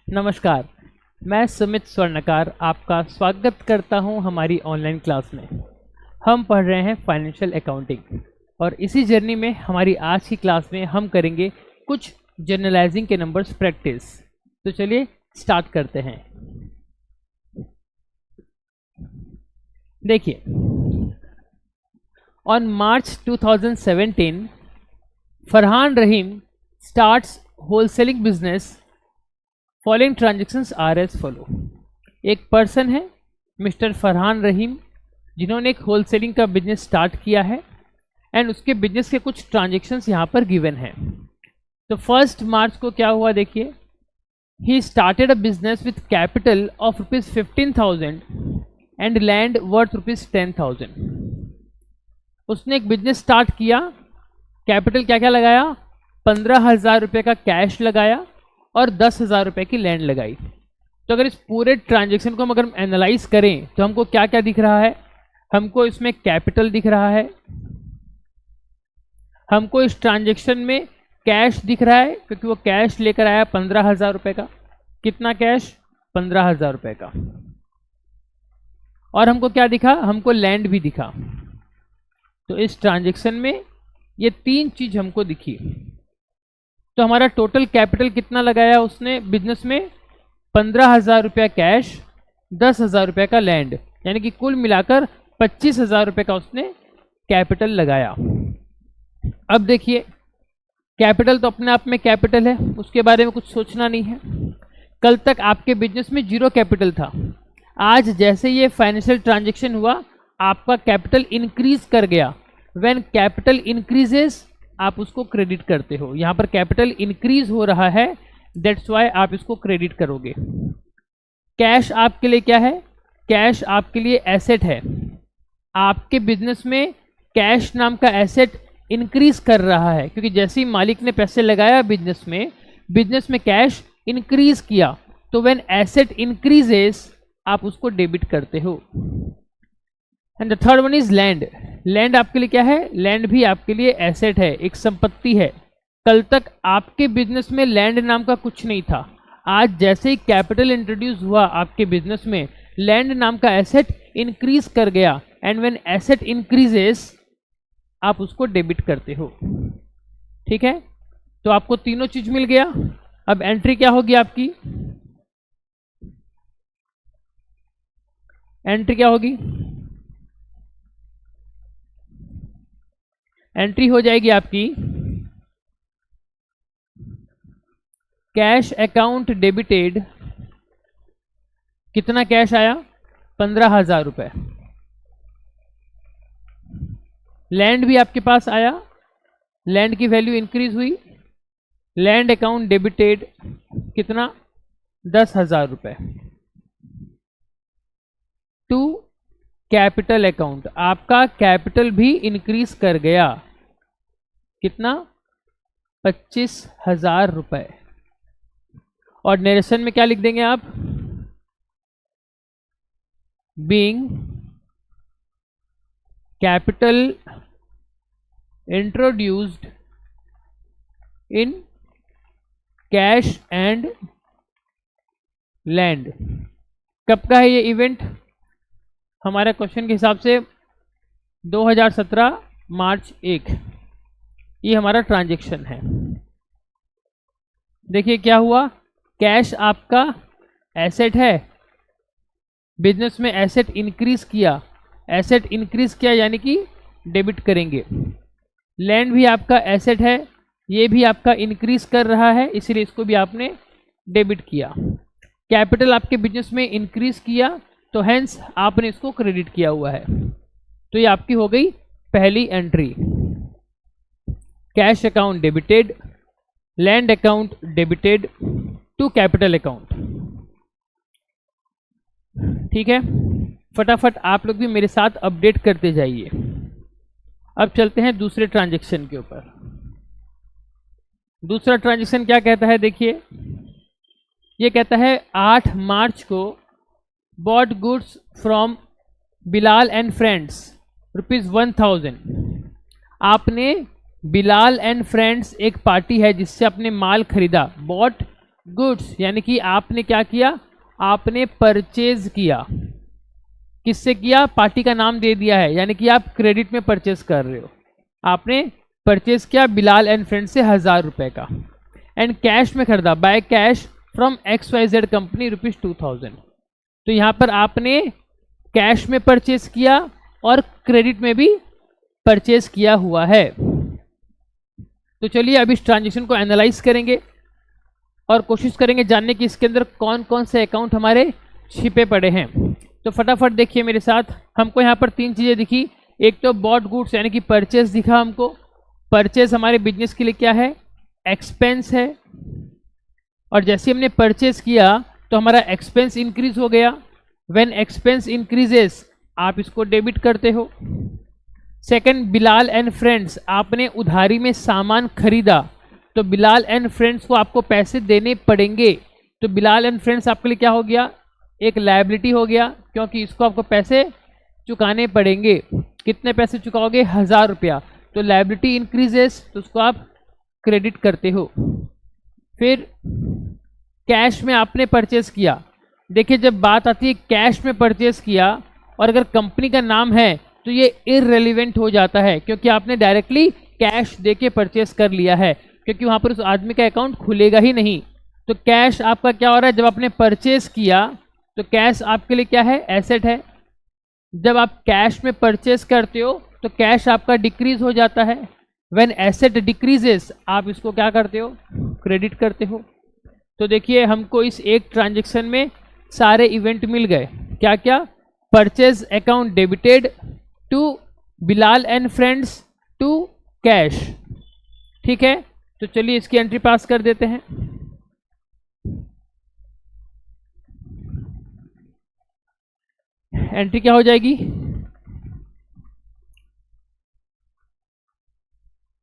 नमस्कार, मैं सुमित स्वर्णकार आपका स्वागत करता हूं हमारी ऑनलाइन क्लास में। हम पढ़ रहे हैं फाइनेंशियल अकाउंटिंग और इसी जर्नी में हमारी आज की क्लास में हम करेंगे कुछ जनरलाइजिंग के नंबर्स प्रैक्टिस। तो चलिए स्टार्ट करते हैं। देखिए, on March 2017 Farhan Rahim starts wholesaling business. Following transactions are as follow. एक पर्सन है मिस्टर फरहान रहीम जिन्होंने एक होलसेलिंग का बिजनेस स्टार्ट किया है एंड उसके बिजनेस के कुछ ट्रांजेक्शन्स यहाँ पर गिवन हैं। तो 1 मार्च को क्या हुआ देखिए, he started a business with capital of ₹15,000 and land worth ₹10,000। उसने एक बिजनेस स्टार्ट किया, कैपिटल क्या क्या लगाया, 15,000 रुपये का कैश लगाया और 10,000 रुपये की लैंड लगाई। तो अगर इस पूरे ट्रांजेक्शन को हम अगर एनालाइज करें तो हमको क्या क्या दिख रहा है, हमको इसमें कैपिटल दिख रहा है, हमको इस ट्रांजेक्शन में कैश दिख रहा है क्योंकि वो कैश लेकर आया 15,000 रुपये का। कितना कैश, 15,000 रुपये का। और हमको क्या दिखा, हमको लैंड भी दिखा। तो इस ट्रांजेक्शन में ये तीन चीज हमको दिखी। तो हमारा टोटल कैपिटल कितना लगाया उसने बिजनेस में, 15,000 रुपया कैश, 10,000 रुपये का लैंड, यानी कि कुल मिलाकर 25,000 रुपये का उसने कैपिटल लगाया। अब देखिए, कैपिटल तो अपने आप में कैपिटल है, उसके बारे में कुछ सोचना नहीं है। कल तक आपके बिजनेस में 0 कैपिटल था, आज जैसे ये फाइनेंशियल ट्रांजेक्शन हुआ आपका कैपिटल इंक्रीज कर गया। व्हेन कैपिटल इंक्रीजेस आप उसको क्रेडिट करते हो। यहाँ पर कैपिटल इंक्रीज हो रहा है, दैट्स वाई आप इसको क्रेडिट करोगे। कैश आपके लिए क्या है, कैश आपके लिए एसेट है। आपके बिजनेस में कैश नाम का एसेट इंक्रीज कर रहा है क्योंकि जैसे ही मालिक ने पैसे लगाया बिजनेस में कैश इंक्रीज किया। तो व्हेन एसेट इंक्रीजेस आप उसको डेबिट करते हो। And the third one is land. Land आपके लिए क्या है, लैंड भी आपके लिए एसेट है, एक संपत्ति है। कल तक आपके बिजनेस में लैंड नाम का कुछ नहीं था, आज जैसे ही कैपिटल इंट्रोड्यूस हुआ आपके बिजनेस में लैंड नाम का एसेट इंक्रीज कर गया। एंड व्हेन एसेट इंक्रीजेस आप उसको डेबिट करते हो। ठीक है, तो आपको तीनों चीज मिल गया। अब एंट्री क्या होगी आपकी, एंट्री क्या होगी, एंट्री हो जाएगी आपकी कैश अकाउंट डेबिटेड। कितना कैश आया, 15,000 रुपये। लैंड भी आपके पास आया, लैंड की वैल्यू इंक्रीज हुई, लैंड अकाउंट डेबिटेड कितना, 10,000 रुपये। टू कैपिटल अकाउंट, आपका कैपिटल भी इंक्रीज कर गया, कितना, 25,000 रुपये। और नरेशन में क्या लिख देंगे आप, being capital introduced in cash and land. कब का है ये इवेंट, हमारे क्वेश्चन के हिसाब से 2017 मार्च 1, ये हमारा ट्रांजैक्शन है। देखिए क्या हुआ, कैश आपका एसेट है, बिजनेस में एसेट इंक्रीज किया, एसेट इंक्रीज किया यानी कि डेबिट करेंगे। लैंड भी आपका एसेट है, ये भी आपका इंक्रीज कर रहा है, इसलिए इसको भी आपने डेबिट किया। कैपिटल आपके बिजनेस में इंक्रीज किया तो हेंस आपने इसको क्रेडिट किया हुआ है। तो ये आपकी हो गई पहली entry, cash account debited, land account debited to capital account. ठीक है, फटाफट आप लोग भी मेरे साथ अपडेट करते जाइए। अब चलते हैं दूसरे ट्रांजैक्शन के ऊपर। दूसरा ट्रांजैक्शन क्या कहता है, देखिए ये कहता है 8 मार्च को bought goods from Bilal and friends ₹1000। आपने बिलाल एंड फ्रेंड्स एक पार्टी है जिससे आपने माल खरीदा, बॉट गुड्स, यानी कि आपने क्या किया, आपने परचेज किया। किससे किया, पार्टी का नाम दे दिया है, यानी कि आप क्रेडिट में परचेज कर रहे हो। आपने परचेज किया बिलाल एंड फ्रेंड से 1000 रुपये का, एंड कैश में खरीदा, by cash from XYZ company ₹2000। तो यहाँ पर आपने कैश में परचेज किया और क्रेडिट में भी परचेज किया हुआ है। तो चलिए अब इस ट्रांजेक्शन को एनालाइज करेंगे और कोशिश करेंगे जानने की इसके अंदर कौन कौन से अकाउंट हमारे छिपे पड़े हैं। तो फटाफट देखिए मेरे साथ, हमको यहाँ पर 3 चीज़ें दिखी। एक तो बॉट गुड्स यानी कि परचेज दिखा हमको। परचेज हमारे बिजनेस के लिए क्या है, एक्सपेंस है, और जैसे हमने परचेज किया तो हमारा एक्सपेंस इंक्रीज हो गया। व्हेन एक्सपेंस इंक्रीजेस आप इसको डेबिट करते हो। सेकंड, बिलाल एंड फ्रेंड्स, आपने उधारी में सामान खरीदा तो बिलाल एंड फ्रेंड्स को आपको पैसे देने पड़ेंगे। तो बिलाल एंड फ्रेंड्स आपके लिए क्या हो गया, एक लायबिलिटी हो गया, क्योंकि इसको आपको पैसे चुकाने पड़ेंगे। कितने पैसे चुकाओगे, 1000 रुपया। तो लायबिलिटी इंक्रीजेस तो उसको आप क्रेडिट करते हो। फिर कैश में आपने परचेस किया। देखिए जब बात आती है कैश में परचेस किया और अगर कंपनी का नाम है तो ये इररेलेवेंट हो जाता है, क्योंकि आपने डायरेक्टली कैश दे के परचेस कर लिया है, क्योंकि वहाँ पर उस आदमी का अकाउंट खुलेगा ही नहीं। तो कैश आपका क्या हो रहा है, जब आपने परचेस किया तो कैश आपके लिए क्या है, एसेट है। जब आप कैश में परचेस करते हो तो कैश आपका डिक्रीज हो जाता है। व्हेन एसेट डिक्रीजेस आप इसको क्या करते हो, क्रेडिट करते हो। तो देखिए हमको इस एक ट्रांजेक्शन में सारे इवेंट मिल गए। क्या क्या, purchase account debited to Bilal and friends to cash. ठीक है, तो चलिए इसकी एंट्री पास कर देते हैं। एंट्री क्या हो जाएगी,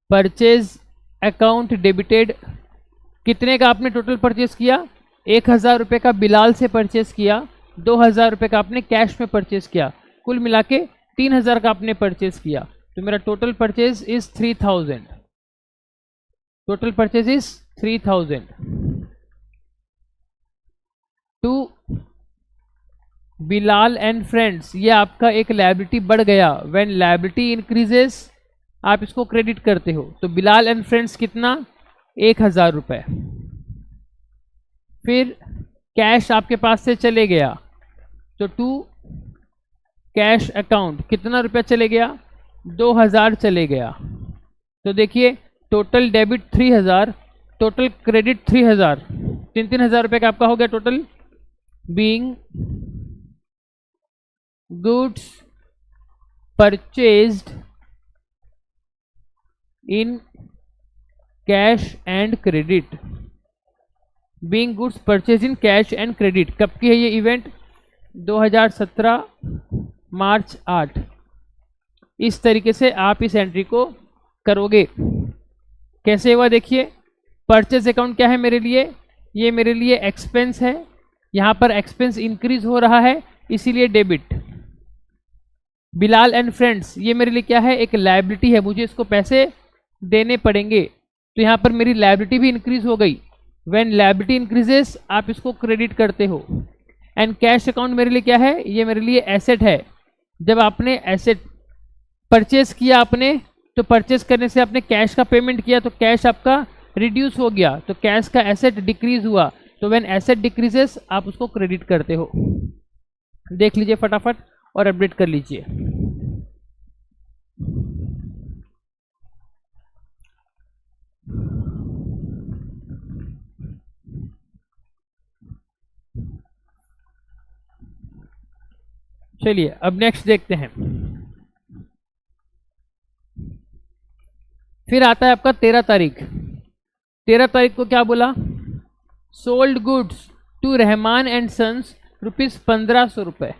परचेज अकाउंट डेबिटेड। कितने का आपने टोटल परचेज किया, 1000 रुपये का बिलाल से परचेज किया, 2000 रुपये का आपने कैश में परचेज किया, कुल मिला के 3000 का आपने परचेज किया। तो मेरा total purchase is 3000। Total purchase is 3000 to Bilal and friends. ये आपका एक लायबिलिटी बढ़ गया। व्हेन लायबिलिटी इंक्रीजेस आप इसको क्रेडिट करते हो। तो बिलाल एंड फ्रेंड्स कितना, 1000 रुपये। फिर कैश आपके पास से चले गया तो टू कैश अकाउंट कितना रुपया चले गया, 2000 चले गया। तो देखिए टोटल डेबिट 3000, टोटल क्रेडिट 3000, 3000 रुपये का आपका हो गया total. Being goods purchased in cash and credit. Being goods purchase in cash and credit. कब की है ये इवेंट, 2017 मार्च 8। इस तरीके से आप इस एंट्री को करोगे। कैसे हुआ देखिए, परचेज अकाउंट क्या है मेरे लिए, ये मेरे लिए एक्सपेंस है। यहाँ पर एक्सपेंस इंक्रीज हो रहा है इसीलिए डेबिट। बिलाल एंड फ्रेंड्स ये मेरे लिए क्या है, एक लायबिलिटी है, मुझे इसको पैसे देने पड़ेंगे। तो यहाँ पर मेरी लायबिलिटी भी इंक्रीज हो गई। व्हेन लायबिलिटी इंक्रीजेस आप इसको क्रेडिट करते हो। एंड कैश अकाउंट मेरे लिए क्या है, ये मेरे लिए एसेट है। जब आपने एसेट परचेस किया आपने, तो परचेस करने से आपने कैश का पेमेंट किया तो कैश आपका रिड्यूस हो गया, तो कैश का एसेट डिक्रीज हुआ। तो व्हेन एसेट डिक्रीजेस आप उसको क्रेडिट करते हो। देख लीजिए फटाफट और अपडेट कर लीजिए। चलिए अब नेक्स्ट देखते हैं। फिर आता है आपका 13 तारीख। 13 तारीख को क्या बोला, sold goods to Rahman and sons ₹1500 रुपये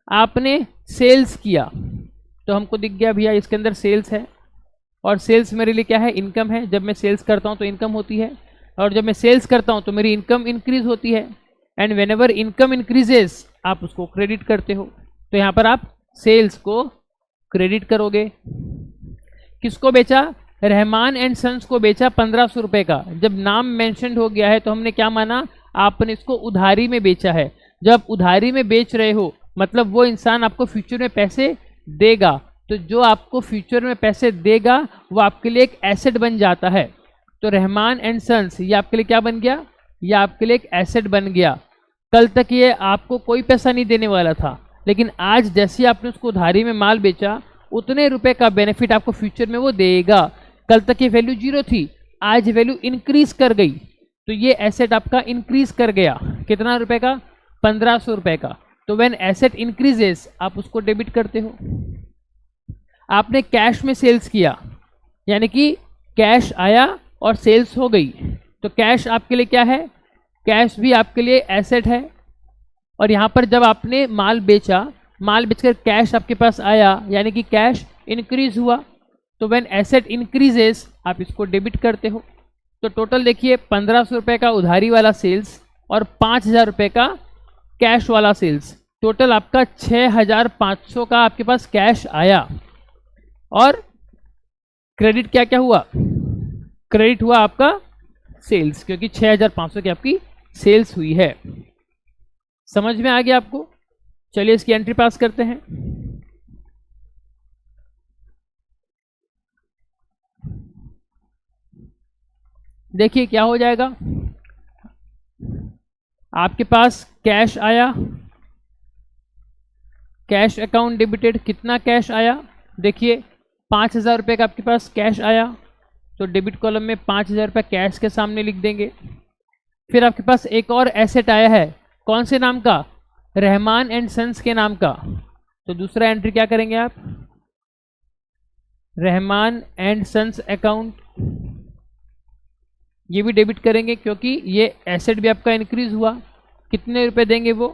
आपने सेल्स किया। तो हमको दिख गया भैया इसके अंदर सेल्स है, और सेल्स मेरे लिए क्या है, इनकम है। जब मैं सेल्स करता हूँ तो इनकम होती है, और जब मैं सेल्स करता हूँ तो मेरी इनकम इंक्रीज होती है। And when ever income increases आप उसको क्रेडिट करते हो। तो यहाँ पर आप सेल्स को क्रेडिट करोगे। किसको बेचा, रहमान एंड सन्स को बेचा 1500 रुपये का। जब नाम मेंशन हो गया है तो हमने क्या माना, आपने इसको उधारी में बेचा है। जब आप उधारी में बेच रहे हो मतलब वो इंसान आपको फ्यूचर में पैसे देगा, तो जो आपको फ्यूचर में पैसे देगा वो आपके लिए एक एसेट बन जाता है। तो रहमान एंड सन्स ये आपके लिए क्या बन गया, ये आपके लिए एक एसेट बन गया। कल तक ये आपको कोई पैसा नहीं देने वाला था, लेकिन आज जैसे आपने उसको उधारी में माल बेचा उतने रुपए का बेनिफिट आपको फ्यूचर में वो देगा। कल तक ये वैल्यू 0 थी, आज वैल्यू इंक्रीज कर गई, तो ये एसेट आपका इंक्रीज कर गया। कितना रुपए का, 1500 रुपए का। तो व्हेन एसेट इंक्रीजेस आप उसको डेबिट करते हो। आपने कैश में सेल्स किया, यानी कि कैश आया और सेल्स हो गई, तो कैश आपके लिए क्या है, कैश भी आपके लिए एसेट है। और यहाँ पर जब आपने माल बेचा, माल बेचकर कैश आपके पास आया, यानी कि कैश इंक्रीज हुआ। तो व्हेन एसेट इंक्रीजेस आप इसको डेबिट करते हो। तो टोटल देखिए 1500 रुपये का उधारी वाला सेल्स और 5000 रुपये का कैश वाला सेल्स, टोटल आपका 6500 का आपके पास कैश आया। और क्रेडिट क्या क्या हुआ, क्रेडिट हुआ आपका सेल्स, क्योंकि 6500 की आपकी सेल्स हुई है। समझ में आ गया आपको? चलिए इसकी एंट्री पास करते हैं। देखिए क्या हो जाएगा, आपके पास कैश आया, कैश अकाउंट डेबिटेड। कितना कैश आया, देखिए 5000 रुपये का आपके पास कैश आया, तो डेबिट कॉलम में 5000 रुपये कैश के सामने लिख देंगे। फिर आपके पास एक और एसेट आया है, कौन से नाम का, रहमान एंड सन्स के नाम का। तो दूसरा एंट्री क्या करेंगे आप, रहमान एंड सन्स अकाउंट, ये भी डेबिट करेंगे क्योंकि ये एसेट भी आपका इंक्रीज हुआ। कितने रुपए देंगे वो,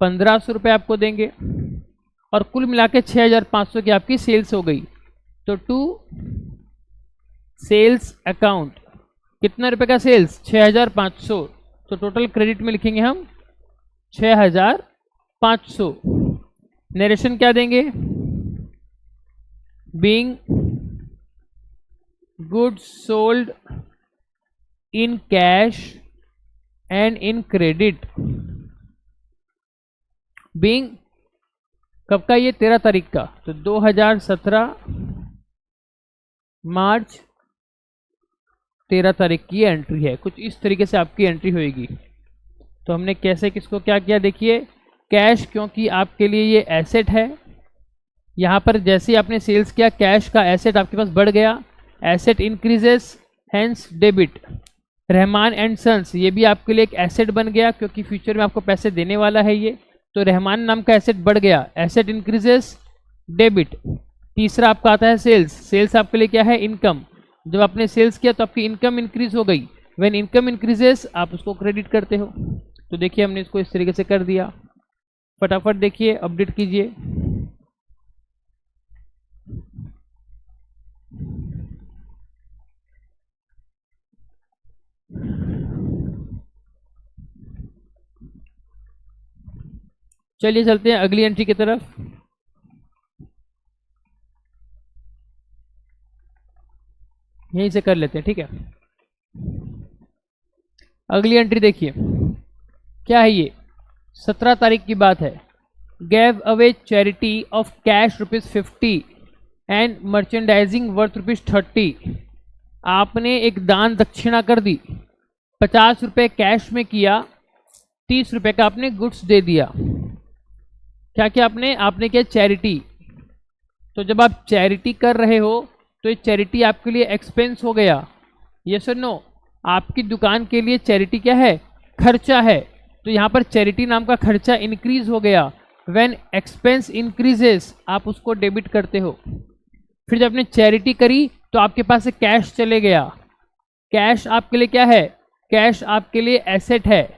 1500 रुपये आपको देंगे। और कुल मिला के 6500 की आपकी सेल्स हो गई। तो टू सेल्स अकाउंट, कितना रुपए का सेल्स, 6500, तो टोटल क्रेडिट में लिखेंगे हम 6500। नरेशन क्या देंगे, being goods sold in cash and in credit. Being कब का, ये 13 तारीख का, तो 2017 मार्च 13 तारीख की एंट्री है। कुछ इस तरीके से आपकी एंट्री होगी। तो हमने कैसे किसको क्या किया, देखिए कैश, क्योंकि आपके लिए ये एसेट है, यहाँ पर जैसे ही आपने सेल्स किया कैश का एसेट आपके पास बढ़ गया, asset increases hence debit. Rahman and sons ये भी आपके लिए एक एसेट बन गया क्योंकि फ्यूचर में आपको पैसे देने वाला है ये, तो रहमान नाम का एसेट बढ़ गया, एसेट इंक्रीजेस डेबिट। तीसरा आपका आता है सेल्स, सेल्स आपके लिए क्या है, इनकम। जब आपने सेल्स किया तो आपकी इनकम इंक्रीज हो गई, व्हेन इनकम इंक्रीजेस आप उसको क्रेडिट करते हो। तो देखिए हमने इसको इस तरीके से कर दिया। फटाफट देखिए अपडेट कीजिए। चलिए चलते हैं अगली एंट्री की तरफ। यहीं से कर लेते हैं, ठीक है। अगली एंट्री देखिए क्या है, ये 17 तारीख की बात है। Gave away charity of cash ₹50 and merchandising worth ₹30। आपने एक दान दक्षिणा कर दी, 50 रुपये कैश में किया, 30 रुपये का आपने गुड्स दे दिया। क्या क्या आपने किया, चैरिटी। तो जब आप चैरिटी कर रहे हो तो ये चैरिटी आपके लिए एक्सपेंस हो गया, यस और नो। आपकी दुकान के लिए चैरिटी क्या है, खर्चा है। तो यहाँ पर चैरिटी नाम का खर्चा इंक्रीज हो गया, व्हेन एक्सपेंस इंक्रीजेस आप उसको डेबिट करते हो। फिर जब आपने चैरिटी करी तो आपके पास से कैश चले गया, कैश आपके लिए क्या है, कैश आपके लिए एसेट है।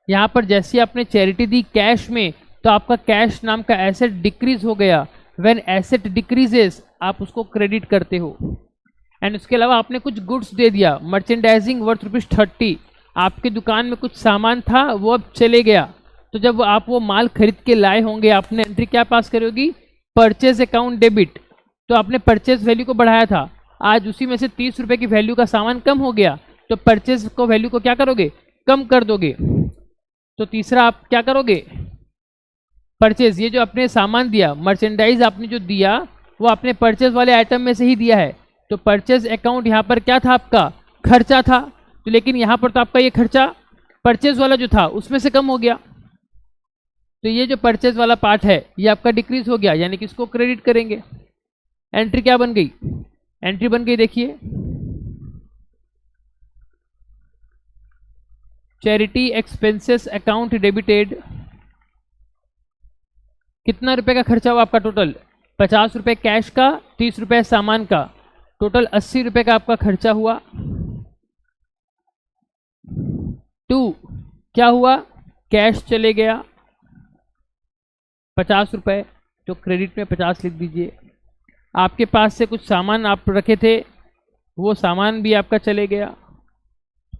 यहाँ पर जैसे आपने चैरिटी दी कैश में तो आपका कैश नाम का एसेट डिक्रीज हो गया, व्हेन एसेट डिक्रीजेस आप उसको क्रेडिट करते हो। एंड उसके अलावा आपने कुछ गुड्स दे दिया, मर्चेंडाइजिंग वर्थ ₹30। आपके दुकान में कुछ सामान था वो अब चले गया, तो जब आप वो माल खरीद के लाए होंगे आपने एंट्री क्या पास करोगी, परचेज अकाउंट डेबिट। तो आपने परचेज वैल्यू को बढ़ाया था, आज उसी में से 30 रुपए की वैल्यू का सामान कम हो गया, तो परचेज को वैल्यू को क्या करोगे, कम कर दोगे। तो तीसरा आप क्या करोगे, परचेज, ये जो आपने सामान दिया, मर्चेंडाइज आपने जो दिया वो आपने परचेज वाले आइटम में से ही दिया है, तो परचेज अकाउंट यहाँ पर क्या था, आपका खर्चा था। तो लेकिन यहाँ पर तो आपका ये खर्चा परचेज वाला जो था उसमें से कम हो गया, तो ये जो परचेज वाला पार्ट है ये आपका डिक्रीज हो गया, यानी कि इसको क्रेडिट करेंगे। एंट्री क्या बन गई, एंट्री बन गई, देखिए चैरिटी एक्सपेंसेस अकाउंट डेबिटेड। कितना रुपए का खर्चा हुआ आपका टोटल, 50 रुपए कैश का, 30 रुपए सामान का, टोटल 80 रुपए का आपका खर्चा हुआ। 2 क्या हुआ, कैश चले गया 50 रुपए, तो क्रेडिट में 50 लिख दीजिए। आपके पास से कुछ सामान आप रखे थे, वो सामान भी आपका चले गया,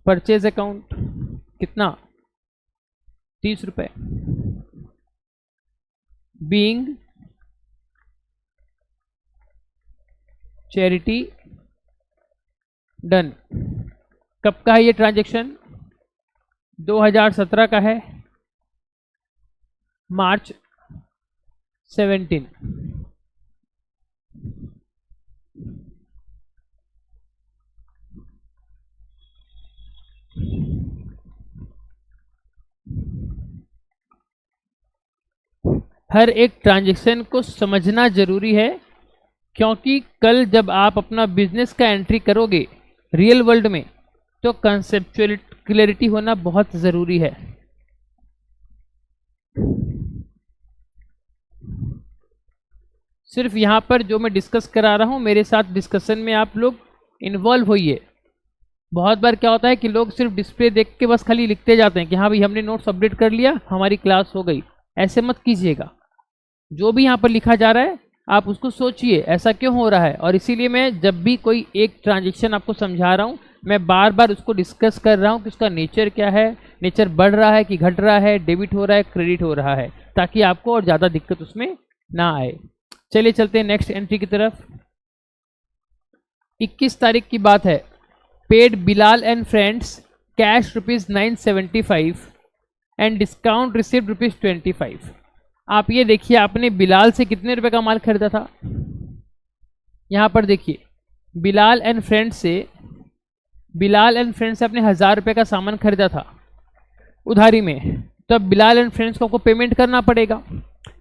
परचेज अकाउंट कितना, 30 रुपए। Being charity done. कब का है ये ट्रांजैक्शन, 2017 का है, मार्च 17। हर एक ट्रांजैक्शन को समझना जरूरी है, क्योंकि कल जब आप अपना बिजनेस का एंट्री करोगे रियल वर्ल्ड में, तो कंसेप्चुअल क्लैरिटी होना बहुत ज़रूरी है। सिर्फ यहाँ पर जो मैं डिस्कस करा रहा हूँ, मेरे साथ डिस्कशन में आप लोग इन्वॉल्व होइए। बहुत बार क्या होता है कि लोग सिर्फ डिस्प्ले देख के बस खाली लिखते जाते हैं कि हाँ भाई हमने नोट्स अपडेट कर लिया, हमारी क्लास हो गई। ऐसे मत कीजिएगा, जो भी यहाँ पर लिखा जा रहा है आप उसको सोचिए ऐसा क्यों हो रहा है। और इसीलिए मैं जब भी कोई एक ट्रांजैक्शन आपको समझा रहा हूँ, मैं बार बार उसको डिस्कस कर रहा हूँ कि उसका नेचर क्या है, नेचर बढ़ रहा है कि घट रहा है, डेबिट हो रहा है, क्रेडिट हो रहा है, ताकि आपको और ज़्यादा दिक्कत उसमें ना आए। चलिए चलते हैं नेक्स्ट एंट्री की तरफ। 21 तारीख की बात है, paid Bilal and friends cash ₹975 and discount received ₹25। आप ये देखिए, आपने बिलाल से कितने रुपए का माल खरीदा था, यहाँ पर देखिए बिलाल एंड फ्रेंड्स से आपने 1000 रुपये का सामान खरीदा था उधारी में। तो अब बिलाल एंड फ्रेंड्स को आपको पेमेंट करना पड़ेगा,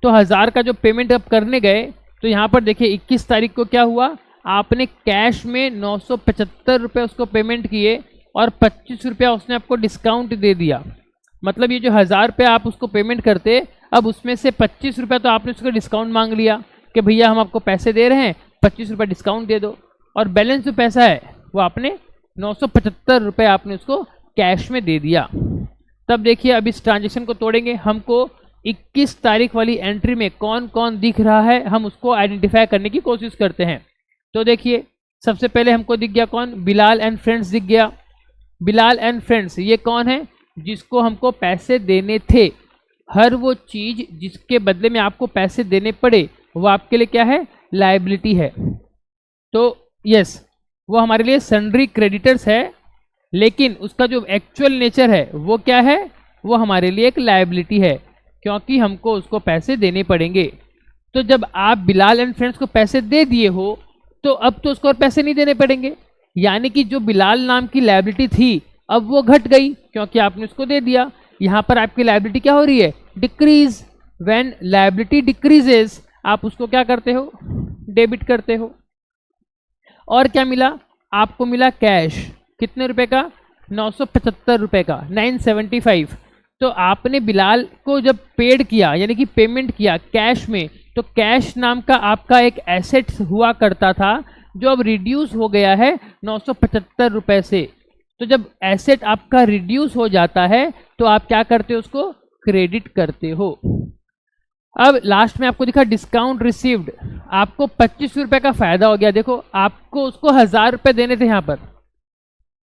तो 1000 का जो पेमेंट अब करने गए, तो यहाँ पर देखिए 21 तारीख को क्या हुआ, आपने कैश में 975 रुपये उसको पेमेंट किए और 25 रुपया उसने आपको डिस्काउंट दे दिया। मतलब ये जो 1000 रुपये आप उसको पेमेंट करते, अब उसमें से 25 रुपया तो आपने उसको डिस्काउंट मांग लिया कि भैया हम आपको पैसे दे रहे हैं, 25 रुपये डिस्काउंट दे दो, और बैलेंस जो पैसा है वो आपने 975 रुपये आपने उसको कैश में दे दिया। तब देखिए अब इस ट्रांजेक्शन को तोड़ेंगे, हमको 21 तारीख वाली एंट्री में कौन कौन दिख रहा है हम उसको आइडेंटिफाई करने की कोशिश करते हैं। तो देखिए सबसे पहले हमको दिख गया कौन, बिलाल एंड फ्रेंड्स दिख गया। बिलाल एंड फ्रेंड्स ये कौन है, जिसको हमको पैसे देने थे। हर वो चीज़ जिसके बदले में आपको पैसे देने पड़े वो आपके लिए क्या है, लायबिलिटी है। तो यस, वो हमारे लिए सन्ड्री क्रेडिटर्स है, लेकिन उसका जो एक्चुअल नेचर है वो क्या है, वो हमारे लिए एक लायबिलिटी है, क्योंकि हमको उसको पैसे देने पड़ेंगे। तो जब आप बिलाल एंड फ्रेंड्स को पैसे दे दिए हो, तो अब तो उसको और पैसे नहीं देने पड़ेंगे, यानी कि जो बिलाल नाम की लायबिलिटी थी अब वो घट गई क्योंकि आपने उसको दे दिया। यहाँ पर आपकी लायबिलिटी क्या हो रही है, डिक्रीज। व्हेन लायबिलिटी डिक्रीजेस आप उसको क्या करते हो, डेबिट करते हो। और क्या मिला आपको, मिला कैश, कितने रुपए का, 975 रुपए का, 975। तो आपने बिलाल को जब पेड किया यानी कि पेमेंट किया कैश में, तो कैश नाम का आपका एक एसेट हुआ करता था जो अब रिड्यूस हो गया है 975 रुपए से। तो जब एसेट आपका रिड्यूस हो जाता है तो आप क्या करते हो, उसको क्रेडिट करते हो। अब लास्ट में आपको दिखा डिस्काउंट रिसीव्ड, आपको 25 रुपए का फायदा हो गया। देखो आपको उसको 1000 रुपये देने थे, यहाँ पर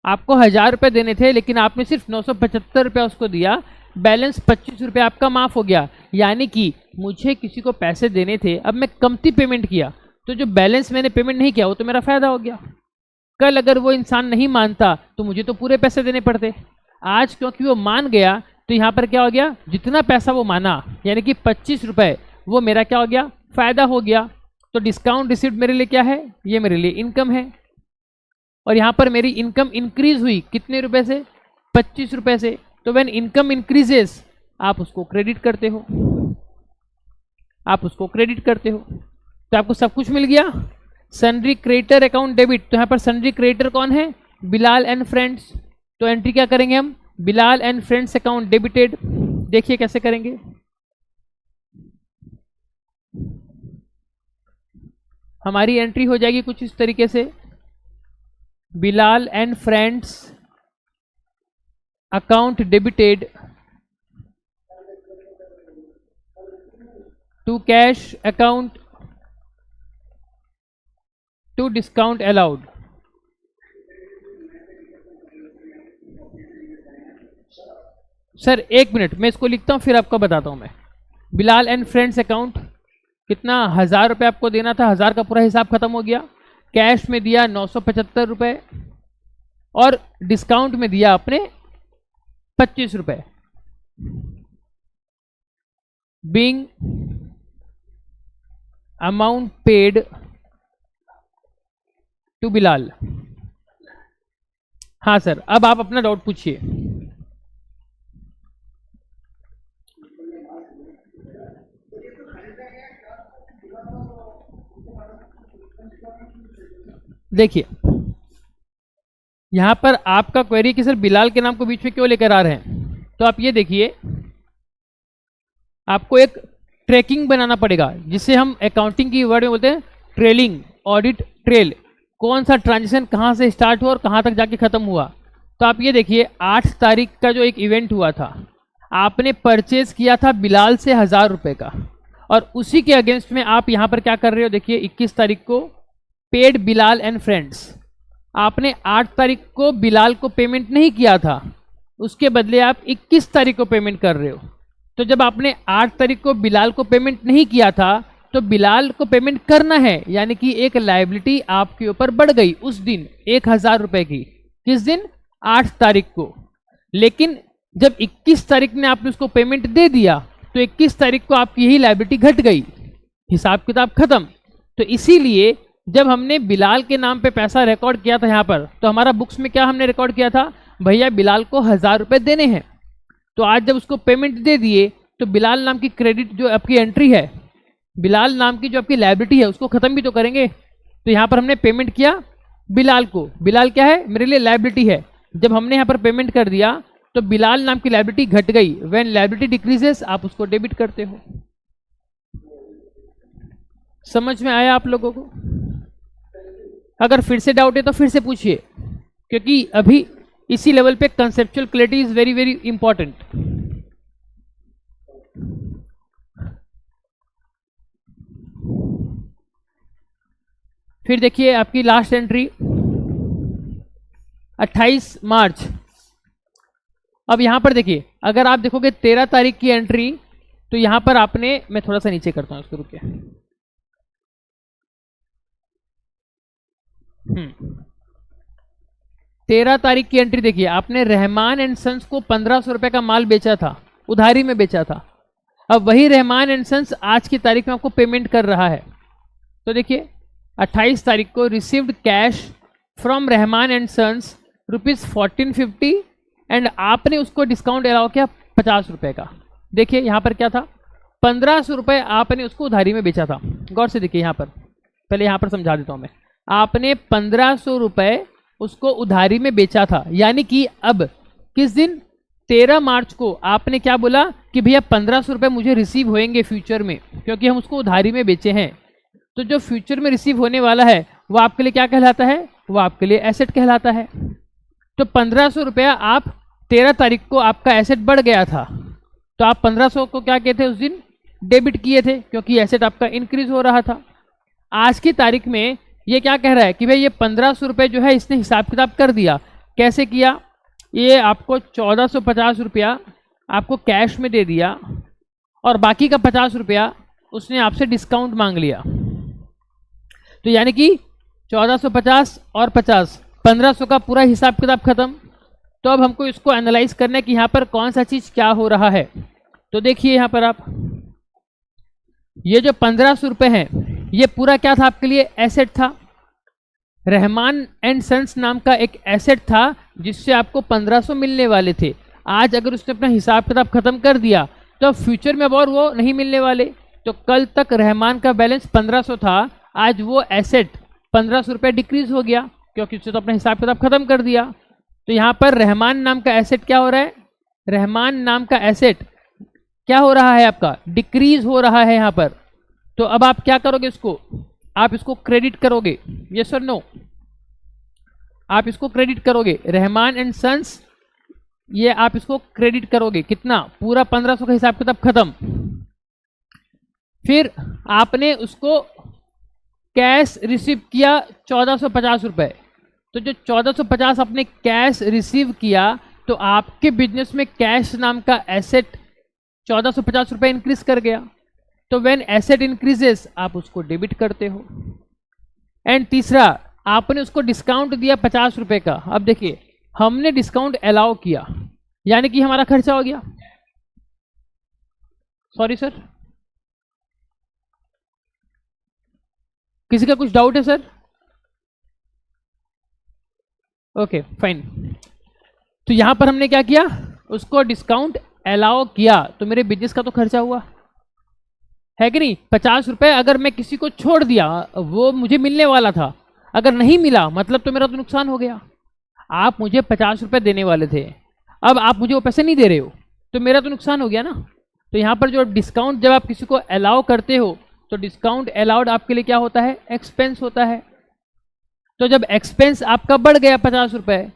आपको 1000 रुपये देने थे, लेकिन आपने सिर्फ 975 रुपया उसको दिया, बैलेंस 25 रुपये आपका माफ हो गया। यानी कि मुझे किसी को पैसे देने थे, अब मैं कमती पेमेंट किया, तो जो बैलेंस मैंने पेमेंट नहीं किया वो तो मेरा फायदा हो गया। कल अगर वो इंसान नहीं मानता तो मुझे तो पूरे पैसे देने पड़ते। आज क्योंकि वो मान गया तो यहाँ पर क्या हो गया, जितना पैसा वो माना यानी कि 25 रुपये, वो मेरा क्या हो गया, फ़ायदा हो गया। तो डिस्काउंट रिसीव्ड मेरे लिए क्या है, ये मेरे लिए इनकम है। और यहाँ पर मेरी इनकम इंक्रीज हुई कितने रुपए से, 25 रुपये से। तो व्हेन इनकम इंक्रीजेस आप उसको क्रेडिट करते हो, आप उसको क्रेडिट करते हो। तो आपको सब कुछ मिल गया। सन्ड्री क्रेडिटर अकाउंट डेबिट, तो यहाँ पर सन्ड्री क्रेडिटर कौन है, बिलाल एंड फ्रेंड्स। तो एंट्री क्या करेंगे हम, Bilal and friends account debited. देखिए कैसे करेंगे, हमारी एंट्री हो जाएगी कुछ इस तरीके से, Bilal and friends account debited to cash account to discount allowed. Sir एक मिनट मैं इसको लिखता हूँ फिर आपको बताता हूँ मैं। बिलाल एंड फ्रेंड्स अकाउंट कितना, 1000 रुपये आपको देना था, 1000 का पूरा हिसाब खत्म हो गया। कैश में दिया 975 रुपये और डिस्काउंट में दिया आपने 25 रुपये। Being amount paid to Bilal. हाँ सर, अब आप अपना डाउट पूछिए। देखिए यहां पर आपका क्वेरी कि सर बिलाल के नाम को बीच में क्यों लेकर आ रहे हैं, तो आप ये देखिए, आपको एक ट्रैकिंग बनाना पड़ेगा जिसे हम अकाउंटिंग की वर्ड में बोलते हैं ट्रेलिंग, ऑडिट ट्रेल। कौन सा ट्रांजेक्शन कहां से स्टार्ट हुआ और कहां तक जाके खत्म हुआ। तो आप ये देखिए 8 तारीख का जो एक इवेंट हुआ था, आपने परचेज किया था बिलाल से 1000 रुपये का, और उसी के अगेंस्ट में आप यहां पर क्या कर रहे हो, देखिए 21 तारीख को पेड बिलाल एंड फ्रेंड्स। आपने 8 तारीख को बिलाल को पेमेंट नहीं किया था, उसके बदले आप 21 तारीख को पेमेंट कर रहे हो। तो जब आपने 8 तारीख को बिलाल को पेमेंट नहीं किया था तो बिलाल को पेमेंट करना है, यानी कि एक लायबिलिटी आपके ऊपर बढ़ गई उस दिन 1000 रुपये की। किस दिन, 8 तारीख को। लेकिन जब 21 तारीख में आपने उसको पेमेंट दे दिया तो 21 तारीख को आपकी यही लायबिलिटी घट गई, हिसाब किताब खत्म। तो इसीलिए जब हमने बिलाल के नाम पे पैसा रिकॉर्ड किया था यहाँ पर, तो हमारा बुक्स में क्या हमने रिकॉर्ड किया था, भैया बिलाल को 1000 रुपये देने हैं। तो आज जब उसको पेमेंट दे दिए तो बिलाल नाम की क्रेडिट जो आपकी एंट्री है, बिलाल नाम की जो आपकी लायबिलिटी है उसको खत्म भी तो करेंगे। तो यहाँ पर हमने पेमेंट किया बिलाल को, बिलाल क्या है, मेरे लिए लायबिलिटी है। जब हमने यहाँ पर पेमेंट कर दिया तो बिलाल नाम की लायबिलिटी घट गई। व्हेन लायबिलिटी डिक्रीजेस आप उसको डेबिट करते हो। समझ में आया आप लोगों को? अगर फिर से डाउट है तो फिर से पूछिए, क्योंकि अभी इसी लेवल पे conceptual clarity is very very important. फिर देखिए आपकी लास्ट एंट्री 28 मार्च। अब यहां पर देखिए, अगर आप देखोगे 13 तारीख की एंट्री, तो यहां पर आपने, मैं थोड़ा सा नीचे करता हूं इसको, रुकिए। 13 तारीख की एंट्री देखिए, आपने रहमान एंड सन्स को 1500 रुपए का माल बेचा था, उधारी में बेचा था। अब वही रहमान एंड सन्स आज की तारीख में आपको पेमेंट कर रहा है। तो देखिए 28 तारीख को received cash from Rahman and sons ₹1450 and आपने उसको डिस्काउंट अलाउ किया 50 रुपए का। देखिए यहाँ पर क्या था, 1500 रुपये आपने उसको उधारी में बेचा था। गौर से देखिए यहाँ पर, पहले यहाँ पर समझा देता हूँ मैं। आपने 1500 रुपये उसको उधारी में बेचा था, यानी कि अब किस दिन, 13 मार्च को आपने क्या बोला कि भैया 1500 रुपये मुझे रिसीव होंगे फ्यूचर में, क्योंकि हम उसको उधारी में बेचे हैं। तो जो फ्यूचर में रिसीव होने वाला है वो आपके लिए क्या कहलाता है, वो आपके लिए एसेट कहलाता है। तो 1500 रुपया आप 13 तारीख को आपका एसेट बढ़ गया था, तो आप 1500 को क्या कहते उस दिन, डेबिट किए थे, क्योंकि एसेट आपका इंक्रीज हो रहा था। आज की तारीख में ये क्या कह रहा है कि भाई ये 1500 रुपये जो है इसने हिसाब किताब कर दिया। कैसे किया, ये आपको 1450 रुपया आपको कैश में दे दिया और बाकी का 50 रुपया उसने आपसे डिस्काउंट मांग लिया। तो यानी कि 1450 और 50 1500 का पूरा हिसाब किताब खत्म। तो अब हमको इसको एनालाइज करना है कि यहाँ पर कौन सा चीज़ क्या हो रहा है। तो देखिए यहाँ पर आप, ये जो 1500 रुपये हैं ये पूरा क्या था आपके लिए, एसेट था। रहमान एंड सन्स नाम का एक एसेट था जिससे आपको 1500 मिलने वाले थे। आज अगर उसने अपना हिसाब किताब खत्म कर दिया तो फ्यूचर में अब और वो नहीं मिलने वाले। तो कल तक रहमान का बैलेंस 1500 था, आज वो एसेट 1500 रुपये डिक्रीज हो गया क्योंकि उसने तो अपना हिसाब किताब खत्म कर दिया। तो यहाँ पर रहमान नाम का एसेट क्या हो रहा है, रहमान नाम का एसेट क्या हो रहा है आपका, डिक्रीज हो रहा है यहाँ पर। तो अब आप क्या करोगे, इसको आप इसको क्रेडिट करोगे, यस और नो, आप इसको क्रेडिट करोगे। रहमान एंड सन्स ये आप इसको क्रेडिट करोगे, कितना, पूरा 1500 का हिसाब किताब खत्म। फिर आपने उसको कैश रिसीव किया 1450 रुपये। तो जो 1450 आपने कैश रिसीव किया तो आपके बिजनेस में कैश नाम का एसेट 1450 रुपये इंक्रीज कर गया। तो व्हेन एसेट इंक्रीजेस आप उसको डेबिट करते हो। एंड तीसरा, आपने उसको डिस्काउंट दिया 50 रुपये का। अब देखिए हमने डिस्काउंट अलाउ किया यानी कि हमारा खर्चा हो गया। सॉरी सर, किसी का कुछ डाउट है सर? Okay fine. तो यहां पर हमने क्या किया, उसको डिस्काउंट अलाउ किया तो मेरे बिजनेस का तो खर्चा हुआ है कि नहीं। 50 रुपये अगर मैं किसी को छोड़ दिया, वो मुझे मिलने वाला था, अगर नहीं मिला मतलब तो मेरा तो नुकसान हो गया। आप मुझे 50 रुपये देने वाले थे, अब आप मुझे वो पैसे नहीं दे रहे हो तो मेरा तो नुकसान हो गया ना। तो यहाँ पर जो डिस्काउंट जब आप किसी को अलाउ करते हो तो डिस्काउंट अलाउड आपके लिए क्या होता है, एक्सपेंस होता है। तो जब एक्सपेंस आपका बढ़ गया 50 रुपये,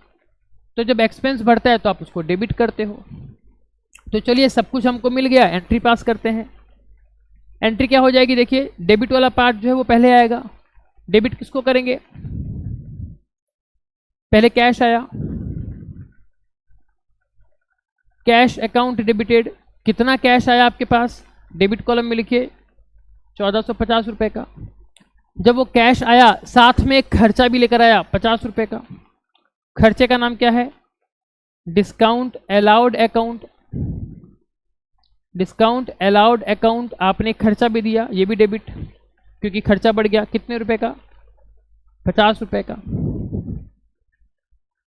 तो जब एक्सपेंस बढ़ता है तो आप उसको डेबिट करते हो। तो चलिए सब कुछ हमको मिल गया, एंट्री पास करते हैं। एंट्री क्या हो जाएगी, देखिए डेबिट वाला पार्ट जो है वो पहले आएगा। डेबिट किसको करेंगे, पहले कैश आया, कैश अकाउंट डेबिटेड। कितना कैश आया आपके पास, डेबिट कॉलम में लिखिए 1450 रुपये का। जब वो कैश आया साथ में एक खर्चा भी लेकर आया 50 रुपये का। खर्चे का नाम क्या है, discount allowed account. Discount allowed account, आपने खर्चा भी दिया, ये भी डेबिट क्योंकि खर्चा बढ़ गया। कितने रुपए का, 50 रुपये का।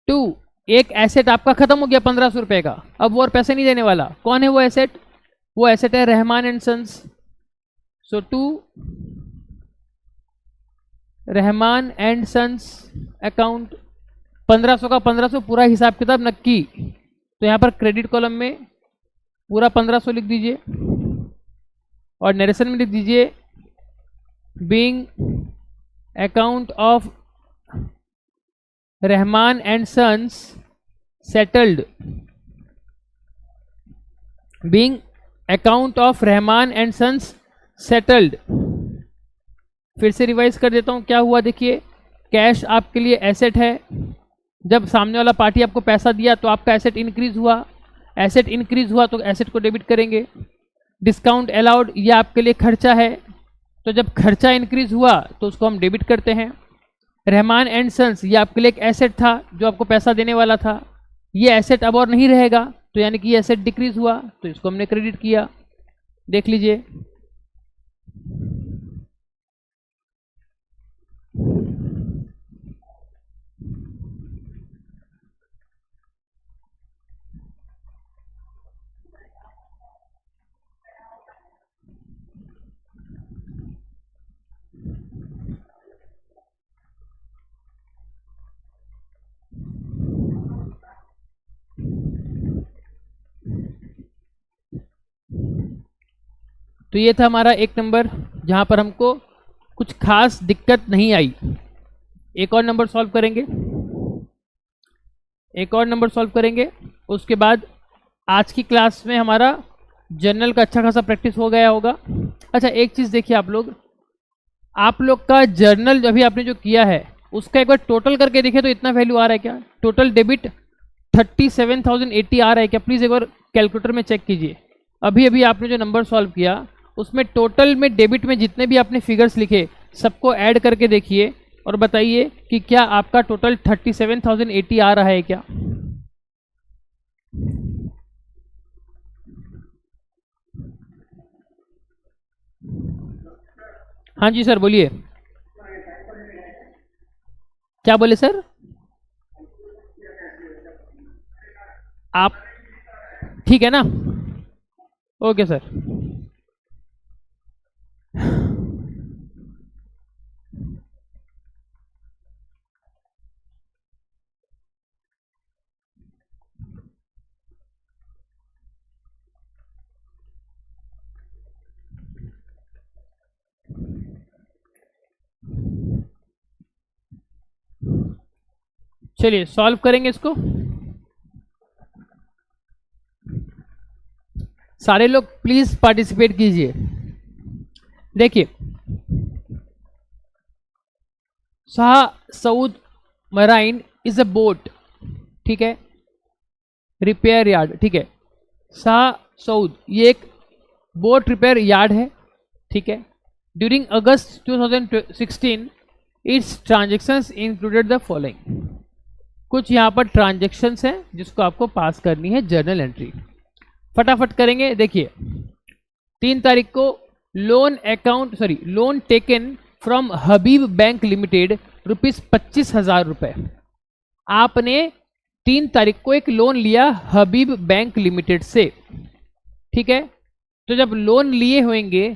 2, एक एसेट आपका खत्म हो गया 1500 रुपये का, अब वो और पैसे नहीं देने वाला। कौन है वो एसेट, वो एसेट है Rahman and sons. So 2 Rahman and sons account, 1500 का 1500 पूरा हिसाब किताब नक्की। तो यहाँ पर क्रेडिट कॉलम में पूरा 1500 लिख दीजिए और नरेशन में लिख दीजिए being account of Rahman and sons settled. Being account of Rahman and sons settled. फिर से रिवाइज कर देता हूं क्या हुआ, देखिए कैश आपके लिए एसेट है। जब सामने वाला पार्टी आपको पैसा दिया तो आपका एसेट इंक्रीज हुआ, एसेट इंक्रीज हुआ तो एसेट को डेबिट करेंगे। डिस्काउंट अलाउड, ये आपके लिए खर्चा है, तो जब खर्चा इंक्रीज हुआ तो उसको हम डेबिट करते हैं। रहमान एंड सन्स, ये आपके लिए एक एसेट था जो आपको पैसा देने वाला था, ये एसेट अब और नहीं रहेगा तो यानी कि ये एसेट डिक्रीज हुआ तो इसको हमने क्रेडिट किया। देख लीजिए तो ये था हमारा एक नंबर जहाँ पर हमको कुछ खास दिक्कत नहीं आई। एक और नंबर सॉल्व करेंगे, एक और नंबर सॉल्व करेंगे, उसके बाद आज की क्लास में हमारा जर्नल का अच्छा खासा प्रैक्टिस हो गया होगा। अच्छा एक चीज़ देखिए, आप लोग का जर्नल अभी आपने जो किया है उसका एक बार टोटल करके देखिए तो इतना वैल्यू आ रहा है क्या, टोटल डेबिट 37,080 आ रहा है क्या, प्लीज़ एक बार कैलकुलेटर में चेक कीजिए। अभी अभी आपने जो नंबर सॉल्व किया उसमें टोटल में डेबिट में जितने भी आपने फिगर्स लिखे सबको ऐड करके देखिए और बताइए कि क्या आपका टोटल 37,080 आ रहा है क्या? हाँ जी सर बोलिए। क्या बोले सर? आप ठीक है ना? Okay sir. चलिए सॉल्व करेंगे इसको। सारे लोग प्लीज पार्टिसिपेट कीजिए। देखिए, Shah Saud marine is a boat, ठीक है, रिपेयर यार्ड, ठीक है। शाह सऊद ये एक बोट रिपेयर यार्ड है, ठीक है। During August 2016 it's transactions included the following. कुछ यहाँ पर ट्रांजेक्शन्स हैं जिसको आपको पास करनी है जर्नल एंट्री। फटाफट करेंगे। देखिए 3 तारीख को loan taken from Habib bank limited ₹25,000। आपने 3 तारीख को एक लोन लिया हबीब बैंक लिमिटेड से, ठीक है। तो जब लोन लिए होंगे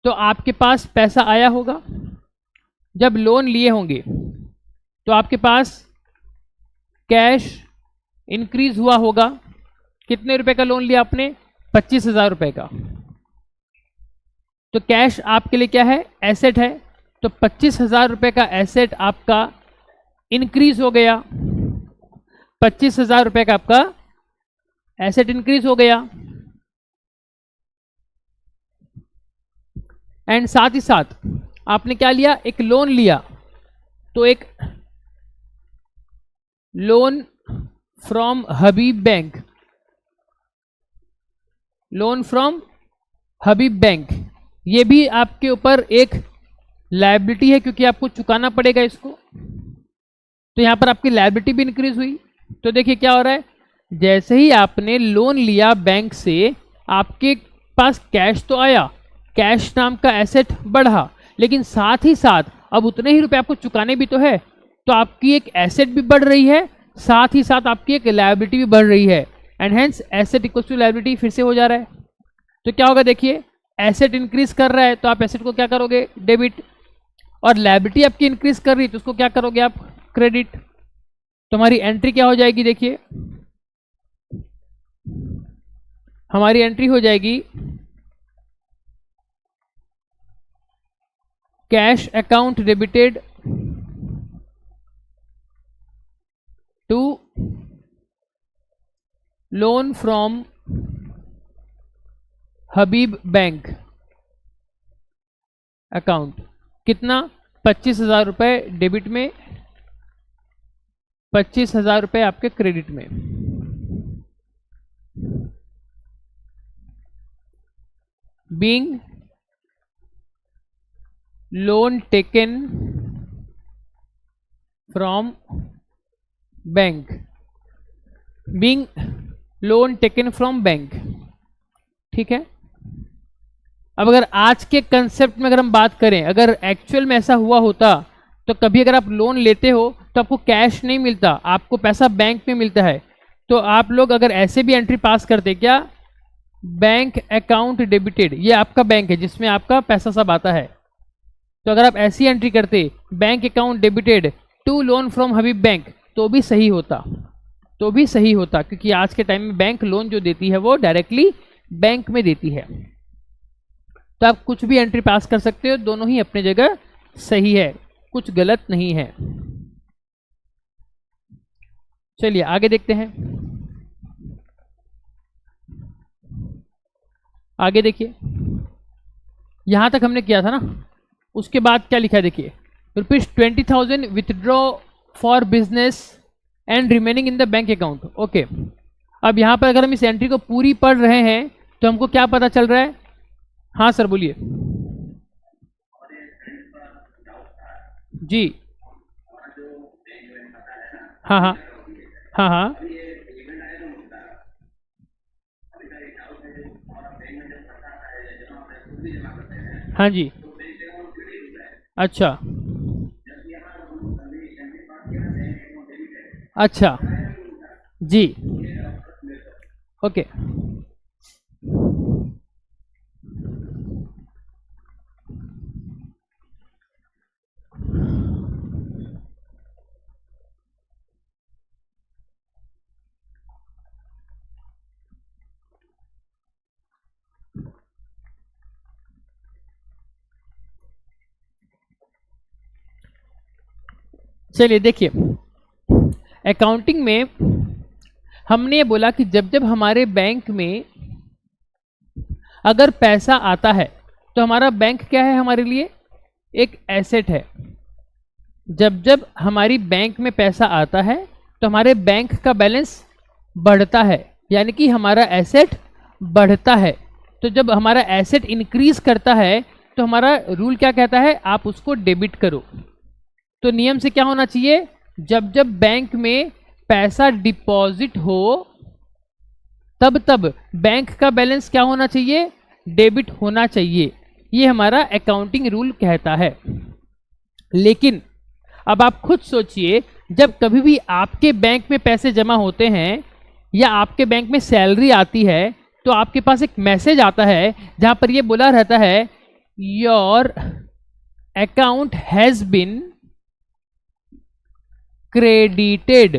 तो आपके पास पैसा आया होगा। जब लोन लिए होंगे तो आपके पास कैश इंक्रीज हुआ होगा। कितने रुपए का लोन लिया आपने? 25,000 रुपए का। तो कैश आपके लिए क्या है? एसेट है। तो 25,000 रुपए का एसेट आपका इंक्रीज हो गया। 25,000 रुपए का आपका एसेट इंक्रीज हो गया। एंड साथ ही साथ आपने क्या लिया? एक लोन लिया। तो एक loan from Habib bank, loan from Habib bank, ये भी आपके ऊपर एक लायबिलिटी है क्योंकि आपको चुकाना पड़ेगा इसको। तो यहां पर आपकी लायबिलिटी भी इंक्रीज हुई। तो देखिए क्या हो रहा है, जैसे ही आपने लोन लिया बैंक से, आपके पास कैश तो आया, कैश नाम का एसेट बढ़ा, लेकिन साथ ही साथ अब उतने ही रुपए आपको चुकाने भी तो है। तो आपकी एक एसेट भी बढ़ रही है, साथ ही साथ आपकी एक लायबिलिटी भी बढ़ रही है। And hence asset equal to liability फिर से हो जा रहा है। तो क्या होगा? देखिए एसेट इंक्रीज कर रहा है तो आप एसेट को क्या करोगे? डेबिट। और लायबिलिटी आपकी इंक्रीज कर रही है तो उसको क्या करोगे आप? क्रेडिट। तो हमारी एंट्री क्या हो जाएगी? देखिए हमारी एंट्री हो जाएगी cash account debited to loan from Habib bank account. कितना? 25,000 रुपए डेबिट में, 25,000 रुपए आपके क्रेडिट में। Being loan taken from bank, being loan taken from bank, ठीक है। अब अगर आज के कंसेप्ट में अगर हम बात करें, अगर एक्चुअल में ऐसा हुआ होता तो कभी अगर आप लोन लेते हो तो आपको कैश नहीं मिलता, आपको पैसा बैंक में मिलता है। तो आप लोग अगर ऐसे भी एंट्री पास करते, क्या? बैंक अकाउंट डेबिटेड, ये आपका बैंक है जिसमें आपका पैसा सब आता है। तो अगर आप ऐसी एंट्री करते bank account debited to loan from Habib bank, तो भी सही होता, तो भी सही होता, क्योंकि आज के टाइम में बैंक लोन जो देती है वो डायरेक्टली बैंक में देती है। तो आप कुछ भी एंट्री पास कर सकते हो, दोनों ही अपनी जगह सही है, कुछ गलत नहीं है। चलिए आगे देखते हैं। आगे देखिए, यहां तक हमने किया था ना, उसके बाद क्या लिखा है? देखिए ₹20,000 withdraw for business and remaining in the bank account. Okay, अब यहां पर अगर हम इस एंट्री को पूरी पढ़ रहे हैं तो हमको क्या पता चल रहा है? हाँ सर बोलिए। जी हाँ हाँ हाँ हाँ हाँ जी। अच्छा अच्छा जी। ओके। चलिए देखिए, अकाउंटिंग में हमने ये बोला कि जब जब हमारे बैंक में अगर पैसा आता है तो हमारा बैंक क्या है हमारे लिए, एक एसेट है। जब जब हमारी बैंक में पैसा आता है तो हमारे बैंक का बैलेंस बढ़ता है, यानी कि हमारा एसेट बढ़ता है। तो जब हमारा एसेट इंक्रीज करता है तो हमारा रूल क्या कहता है, आप उसको डेबिट करो। तो नियम से क्या होना चाहिए, जब जब बैंक में पैसा डिपॉजिट हो तब तब बैंक का बैलेंस क्या होना चाहिए, डेबिट होना चाहिए। ये हमारा अकाउंटिंग रूल कहता है। लेकिन अब आप खुद सोचिए, जब कभी भी आपके बैंक में पैसे जमा होते हैं या आपके बैंक में सैलरी आती है तो आपके पास एक मैसेज आता है जहां पर ये बोला रहता है your account has been credited.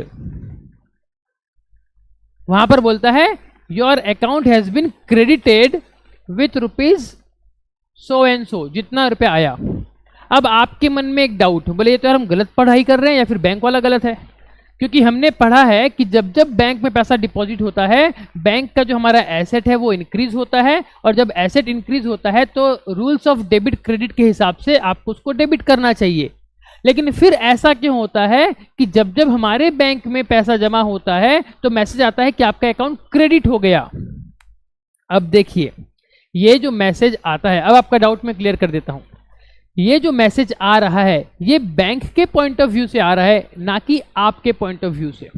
वहां पर बोलता है your account has been credited with rupees so and so, जितना रुपया आया। अब आपके मन में एक डाउट, बोले ये तो यार हम गलत पढ़ाई कर रहे हैं या फिर बैंक वाला गलत है। क्योंकि हमने पढ़ा है कि जब जब बैंक में पैसा डिपॉजिट होता है, बैंक का जो हमारा एसेट है वो इंक्रीज होता है, और जब एसेट इंक्रीज होता है तो रूल्स ऑफ डेबिट क्रेडिट के हिसाब से आपको उसको डेबिट करना चाहिए। लेकिन फिर ऐसा क्यों होता है कि जब जब हमारे बैंक में पैसा जमा होता है तो मैसेज आता है कि आपका अकाउंट क्रेडिट हो गया। अब देखिए, ये जो मैसेज आता है, अब आपका डाउट मैं क्लियर कर देता हूं। ये जो मैसेज आ रहा है ये बैंक के पॉइंट ऑफ व्यू से आ रहा है, ना कि आपके पॉइंट ऑफ व्यू से।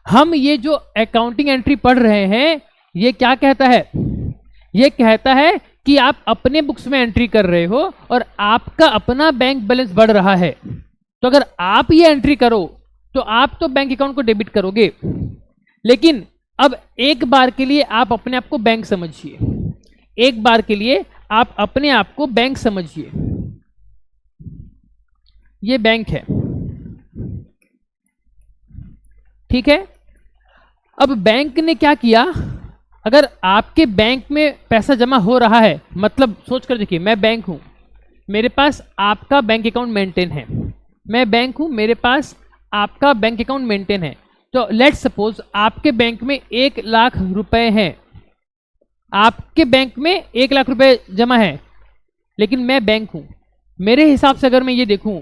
हम ये जो अकाउंटिंग एंट्री पढ़ रहे हैं ये क्या कहता है, ये कहता है कि आप अपने बुक्स में एंट्री कर रहे हो और आपका अपना बैंक बैलेंस बढ़ रहा है। तो अगर आप ये एंट्री करो तो आप तो बैंक अकाउंट को डेबिट करोगे, लेकिन अब एक बार के लिए आप अपने आप को बैंक समझिए, एक बार के लिए आप अपने आप को बैंक समझिए। ये बैंक है, ठीक है। अब बैंक ने क्या किया, अगर आपके बैंक में पैसा जमा हो रहा है, मतलब सोच कर देखिए, मैं बैंक हूं, मेरे पास आपका बैंक अकाउंट मेंटेन है, मैं बैंक हूं, मेरे पास आपका बैंक अकाउंट मेंटेन है। तो लेट्स सपोज आपके बैंक में 1,00,000 रुपए हैं, आपके बैंक में 1,00,000 रुपए जमा है, लेकिन मैं बैंक हूं। मेरे हिसाब से अगर मैं ये देखूं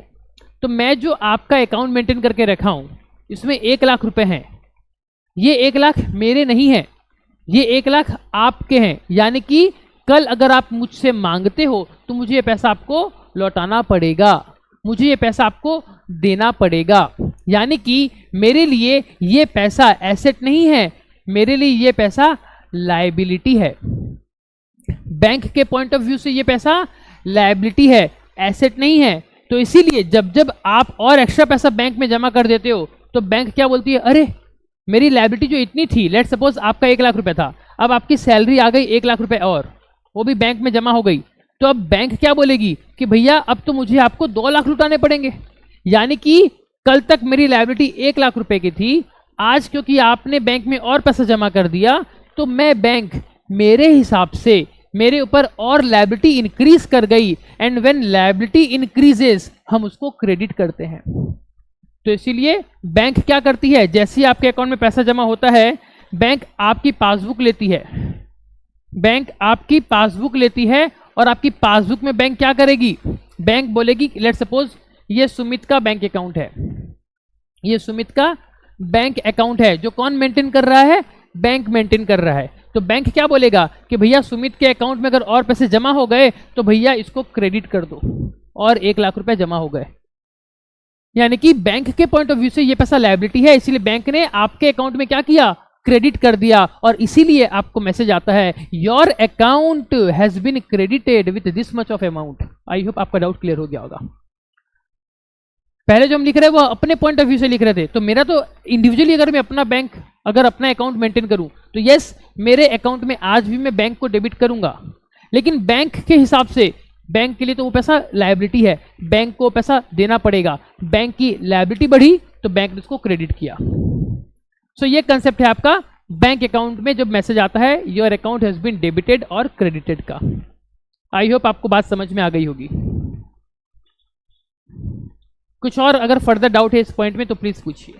तो मैं जो आपका अकाउंट मेंटेन करके रखा हूं इसमें 1,00,000 रुपए हैं, ये 1,00,000 मेरे नहीं है, ये 1,00,000 आपके हैं। यानी कि कल अगर आप मुझसे मांगते हो तो मुझे ये पैसा आपको लौटाना पड़ेगा, मुझे ये पैसा आपको देना पड़ेगा। यानी कि मेरे लिए ये पैसा एसेट नहीं है, मेरे लिए ये पैसा लायबिलिटी है। बैंक के पॉइंट ऑफ व्यू से ये पैसा लायबिलिटी है, एसेट नहीं है। तो इसीलिए जब जब आप और एक्स्ट्रा पैसा बैंक में जमा कर देते हो तो बैंक क्या बोलती है, अरे मेरी लायबिलिटी जो इतनी थी, लेट सपोज आपका 1,00,000 रुपए था, अब आपकी सैलरी आ गई 1,00,000 रुपए और वो भी बैंक में जमा हो गई। तो अब बैंक क्या बोलेगी कि भैया अब तो मुझे आपको 2,00,000 लुटाने पड़ेंगे। यानी कि कल तक मेरी लायबिलिटी 1,00,000 रुपए की थी, आज क्योंकि आपने बैंक में और पैसा जमा कर दिया तो मैं बैंक मेरे हिसाब से मेरे ऊपर और लायबिलिटी इंक्रीज कर गई, एंड व्हेन लायबिलिटी इंक्रीजेस हम उसको क्रेडिट करते हैं। तो इसीलिए बैंक क्या करती है, जैसे ही आपके अकाउंट में पैसा जमा होता है बैंक आपकी पासबुक लेती है, बैंक आपकी पासबुक लेती है, और आपकी पासबुक में बैंक क्या करेगी, बैंक बोलेगी लेट सपोज ये सुमित का बैंक अकाउंट है, ये सुमित का बैंक अकाउंट है, जो कौन मेंटेन कर रहा है, बैंक मेंटेन कर रहा है। तो बैंक क्या बोलेगा कि भैया सुमित के अकाउंट में अगर और पैसे जमा हो गए तो भैया इसको क्रेडिट कर दो, और 1,00,000 रुपए जमा हो गए। यानी कि बैंक के पॉइंट ऑफ व्यू से ये पैसा लायबिलिटी है, इसीलिए बैंक ने आपके अकाउंट में क्या किया, क्रेडिट कर दिया, और इसीलिए आपको मैसेज आता है your account has been credited with this much of amount. I hope आपका डाउट क्लियर हो गया होगा। पहले जो हम लिख रहे हैं वो अपने पॉइंट ऑफ व्यू से लिख रहे थे, तो मेरा तो इंडिविजुअली अगर मैं अपना बैंक अगर अपना अकाउंट मेंटेन करूं तो यस मेरे अकाउंट में आज भी मैं बैंक को डेबिट करूंगा, लेकिन बैंक के हिसाब से बैंक के लिए तो वो पैसा लायबिलिटी है, बैंक को पैसा देना पड़ेगा, बैंक की लायबिलिटी बढ़ी तो बैंक ने उसको क्रेडिट किया। सो ये कंसेप्ट है आपका बैंक अकाउंट में जब मैसेज आता है your account has been debited और क्रेडिटेड का। आई होप आपको बात समझ में आ गई होगी। कुछ और अगर फर्दर डाउट है इस पॉइंट में तो प्लीज पूछिए।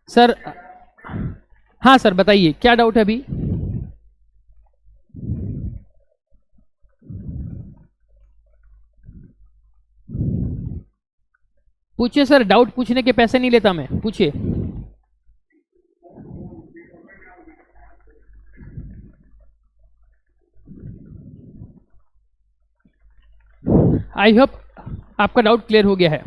सर हाँ सर बताइए क्या डाउट है अभी। पूछिए सर, डाउट पूछने के पैसे नहीं लेता मैं, पूछिए। आई होप आपका डाउट क्लियर हो गया है।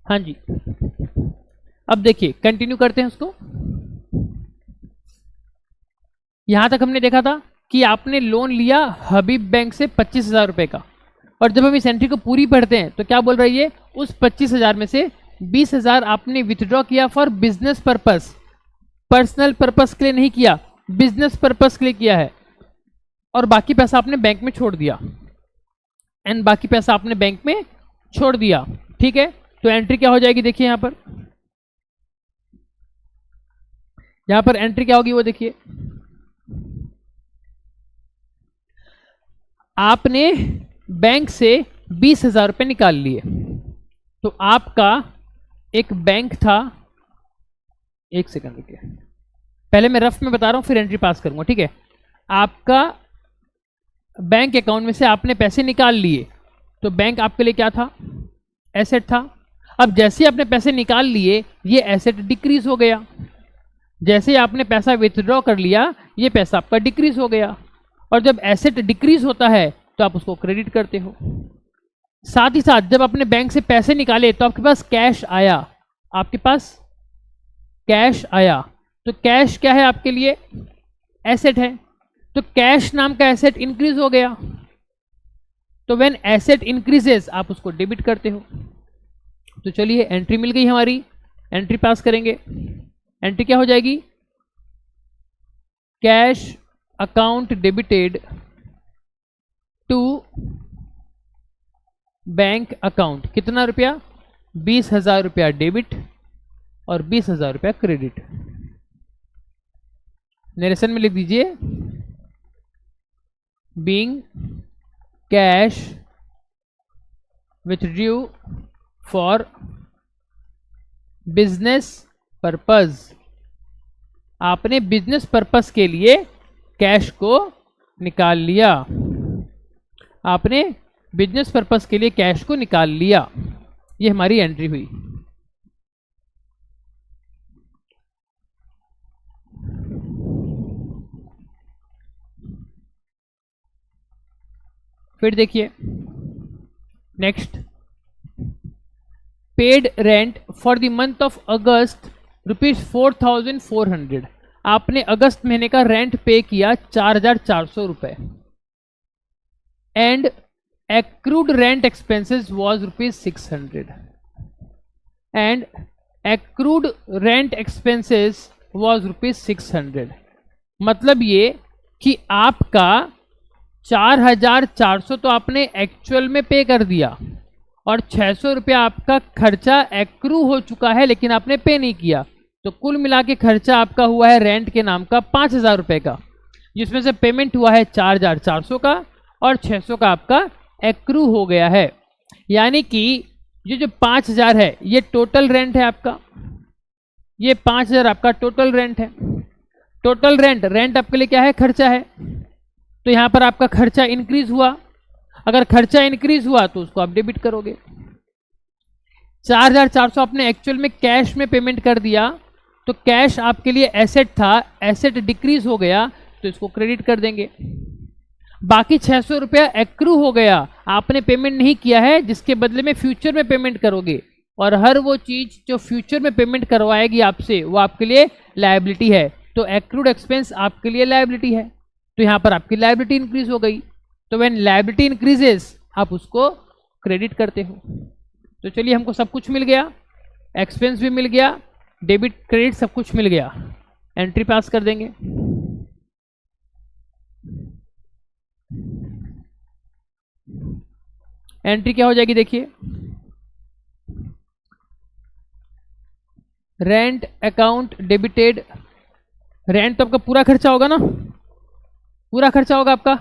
हाँ जी, अब देखिए कंटिन्यू करते हैं उसको। यहां तक हमने देखा था कि आपने लोन लिया हबीब बैंक से 25,000 रुपए का, और जब हम इस एंट्री को पूरी पढ़ते हैं तो क्या बोल रही है, उस 25,000 में से 20,000 आपने विथड्रॉ किया for business purpose, personal purpose के लिए नहीं किया, बिजनेस पर्पस के लिए किया है, और बाकी पैसा आपने बैंक में छोड़ दिया, एंड बाकी पैसा आपने बैंक में छोड़ दिया। ठीक है, तो एंट्री क्या हो जाएगी, देखिए यहां पर एंट्री क्या होगी वो देखिए। आपने बैंक से 20,000 रुपए निकाल लिए, तो आपका एक बैंक था, एक सेकंड रुकिए, पहले मैं रफ में बता रहा हूं फिर एंट्री पास करूंगा। ठीक है, आपका बैंक अकाउंट में से आपने पैसे निकाल लिए, तो बैंक आपके लिए क्या था, एसेट था। अब जैसे ही आपने पैसे निकाल लिए ये एसेट डिक्रीज हो गया, जैसे ही आपने पैसा विथड्रॉ कर लिया ये पैसा आपका डिक्रीज हो गया, और जब एसेट डिक्रीज होता है तो आप उसको क्रेडिट करते हो। साथ ही साथ जब आपने बैंक से पैसे निकाले तो आपके पास कैश आया, आपके पास कैश आया, तो कैश क्या है आपके लिए, एसेट है, तो कैश नाम का एसेट इंक्रीज हो गया, तो व्हेन एसेट इंक्रीजेस आप उसको डेबिट करते हो। तो चलिए एंट्री मिल गई हमारी, एंट्री पास करेंगे। एंट्री क्या हो जाएगी, cash account debited to bank account, कितना रुपया, 20,000 रुपया डेबिट और 20,000 रुपया क्रेडिट। नरेशन में लिख दीजिए being cash withdrew for business purpose, आपने बिजनेस पर्पस के लिए कैश को निकाल लिया, आपने बिजनेस पर्पस के लिए कैश को निकाल लिया। ये हमारी एंट्री हुई। फिर देखिए next, paid rent for the month of अगस्त ₹4,400, आपने अगस्त महीने का रेंट पे किया 4,400 रुपए, and accrued rent expenses was ₹600, and accrued rent expenses was ₹600। मतलब ये कि आपका 4,400 तो आपने एक्चुअल में पे कर दिया, और 600 रुपया आपका खर्चा एक्रू हो चुका है लेकिन आपने पे नहीं किया, तो कुल मिला के खर्चा आपका हुआ है रेंट के नाम का 5,000 रुपये का, जिसमें से पेमेंट हुआ है 4,400 का और 600 का आपका एक्रू हो गया है। यानी कि जो 5,000 है ये टोटल रेंट है आपका, ये 5,000 आपका टोटल रेंट है। टोटल रेंट आपके लिए क्या है? खर्चा है। तो यहाँ पर आपका खर्चा इंक्रीज हुआ। अगर खर्चा इंक्रीज हुआ तो उसको आप डेबिट करोगे। 4,400 आपने एक्चुअल में कैश में पेमेंट कर दिया, तो कैश आपके लिए एसेट था, एसेट डिक्रीज हो गया तो इसको क्रेडिट कर देंगे। बाकी 600 रुपया एक्रू हो गया, आपने पेमेंट नहीं किया है, जिसके बदले में फ्यूचर में पेमेंट करोगे, और हर वो चीज जो फ्यूचर में पेमेंट करवाएगी आपसे वो आपके लिए लायबिलिटी है। तो एक्रूड एक्सपेंस आपके लिए लायबिलिटी है, तो यहाँ पर आपकी लायबिलिटी इंक्रीज हो गई। तो व्हेन लायबिलिटी इंक्रीजेस आप उसको क्रेडिट करते हो। तो चलिए, हमको सब कुछ मिल गया, एक्सपेंस भी मिल गया, डेबिट क्रेडिट सब कुछ मिल गया। एंट्री पास कर देंगे। एंट्री क्या हो जाएगी देखिए, रेंट अकाउंट डेबिटेड। रेंट तो आपका पूरा खर्चा होगा ना, पूरा खर्चा होगा आपका